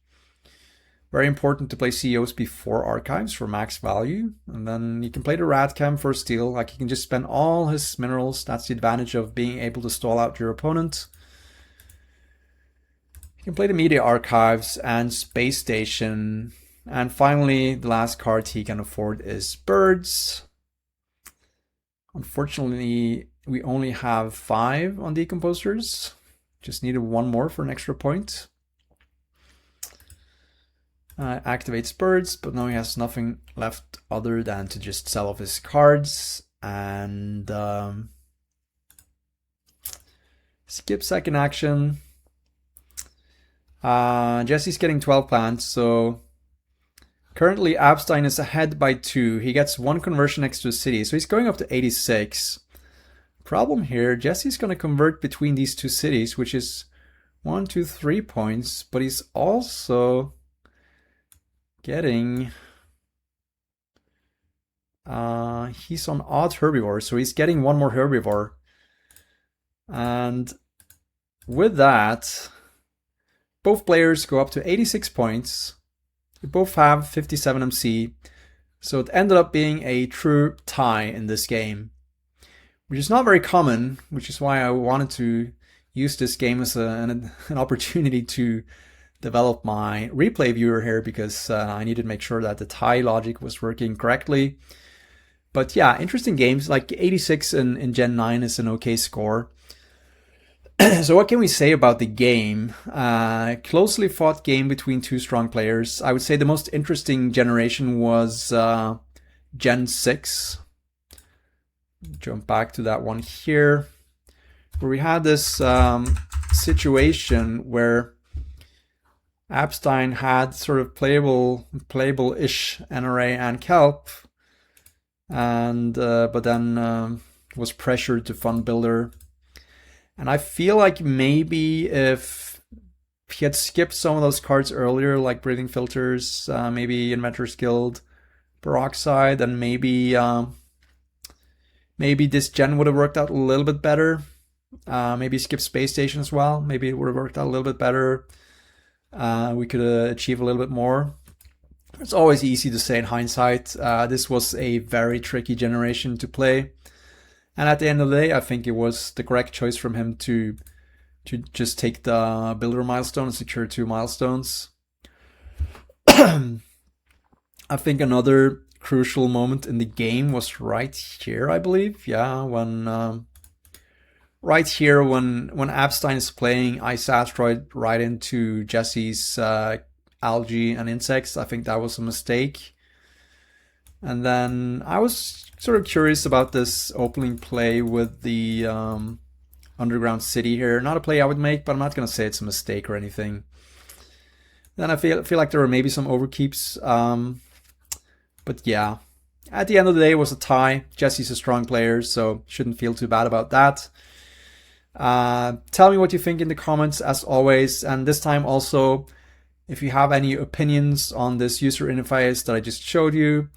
Very important to play CEOs before archives for max value. And then you can play the Radcam for steal. Like, you can just spend all his minerals. That's the advantage of being able to stall out your opponent. You can play the Media Archives and Space Station. And finally, the last card he can afford is Birds. Unfortunately, we only have 5 on Decomposers. Just needed 1 more for an extra point. Activates birds, but now he has nothing left other than to just sell off his cards. and skip second action. Jesse's getting 12 plants, so currently Abtsein is ahead by 2. He gets 1 conversion next to the city, so he's going up to 86. Problem here, Jesse's going to convert between these 2 cities, which is 1, 2, 3 points, but he's also getting... he's on odd herbivore, so he's getting 1 more herbivore. And with that, both players go up to 86 points. We both have 57 MC, so it ended up being a true tie in this game, which is not very common, which is why I wanted to use this game as an opportunity to develop my replay viewer here, because I needed to make sure that the tie logic was working correctly. But yeah, interesting games. Like 86 in Gen 9 is an okay score. So what can we say about the game? Closely fought game between 2 strong players. I would say the most interesting generation was Gen 6. Jump back to that one here, where we had this situation where Abtsein had sort of playable-ish NRA and Kelp, and but then was pressured to fund builder. And I feel like maybe if he had skipped some of those cards earlier, like Breathing Filters, maybe Inventor's Guild, Peroxide, then maybe this gen would have worked out a little bit better. Maybe skip Space Station as well. Maybe it would have worked out a little bit better. We could achieve a little bit more. It's always easy to say in hindsight. This was a very tricky generation to play. And at the end of the day, I think it was the correct choice from him to just take the builder milestone and secure 2 milestones. I think another crucial moment in the game was right here, I believe. Yeah, when right here when Abtsein is playing Ice Asteroid right into Jesse's algae and insects. I think that was a mistake. And then I was sort of curious about this opening play with the underground city here. Not a play I would make, but I'm not going to say it's a mistake or anything. Then I feel like there were maybe some overkeeps. But yeah, at the end of the day, it was a tie. Jesse's a strong player, so shouldn't feel too bad about that. Tell me what you think in the comments, as always. And this time also, if you have any opinions on this user interface that I just showed you,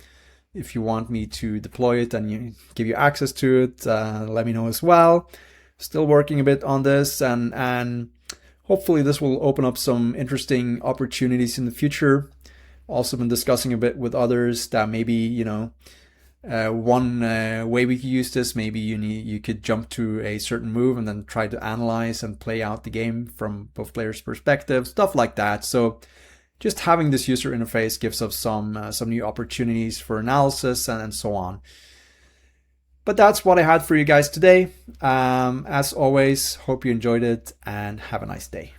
if you want me to deploy it and give you access to it, let me know as well. Still working a bit on this, and hopefully this will open up some interesting opportunities in the future. Also been discussing a bit with others that maybe, one way we could use this, maybe you could jump to a certain move and then try to analyze and play out the game from both players' perspectives, stuff like that. So just having this user interface gives us some new opportunities for analysis and so on. But that's what I had for you guys today. As always, hope you enjoyed it and have a nice day.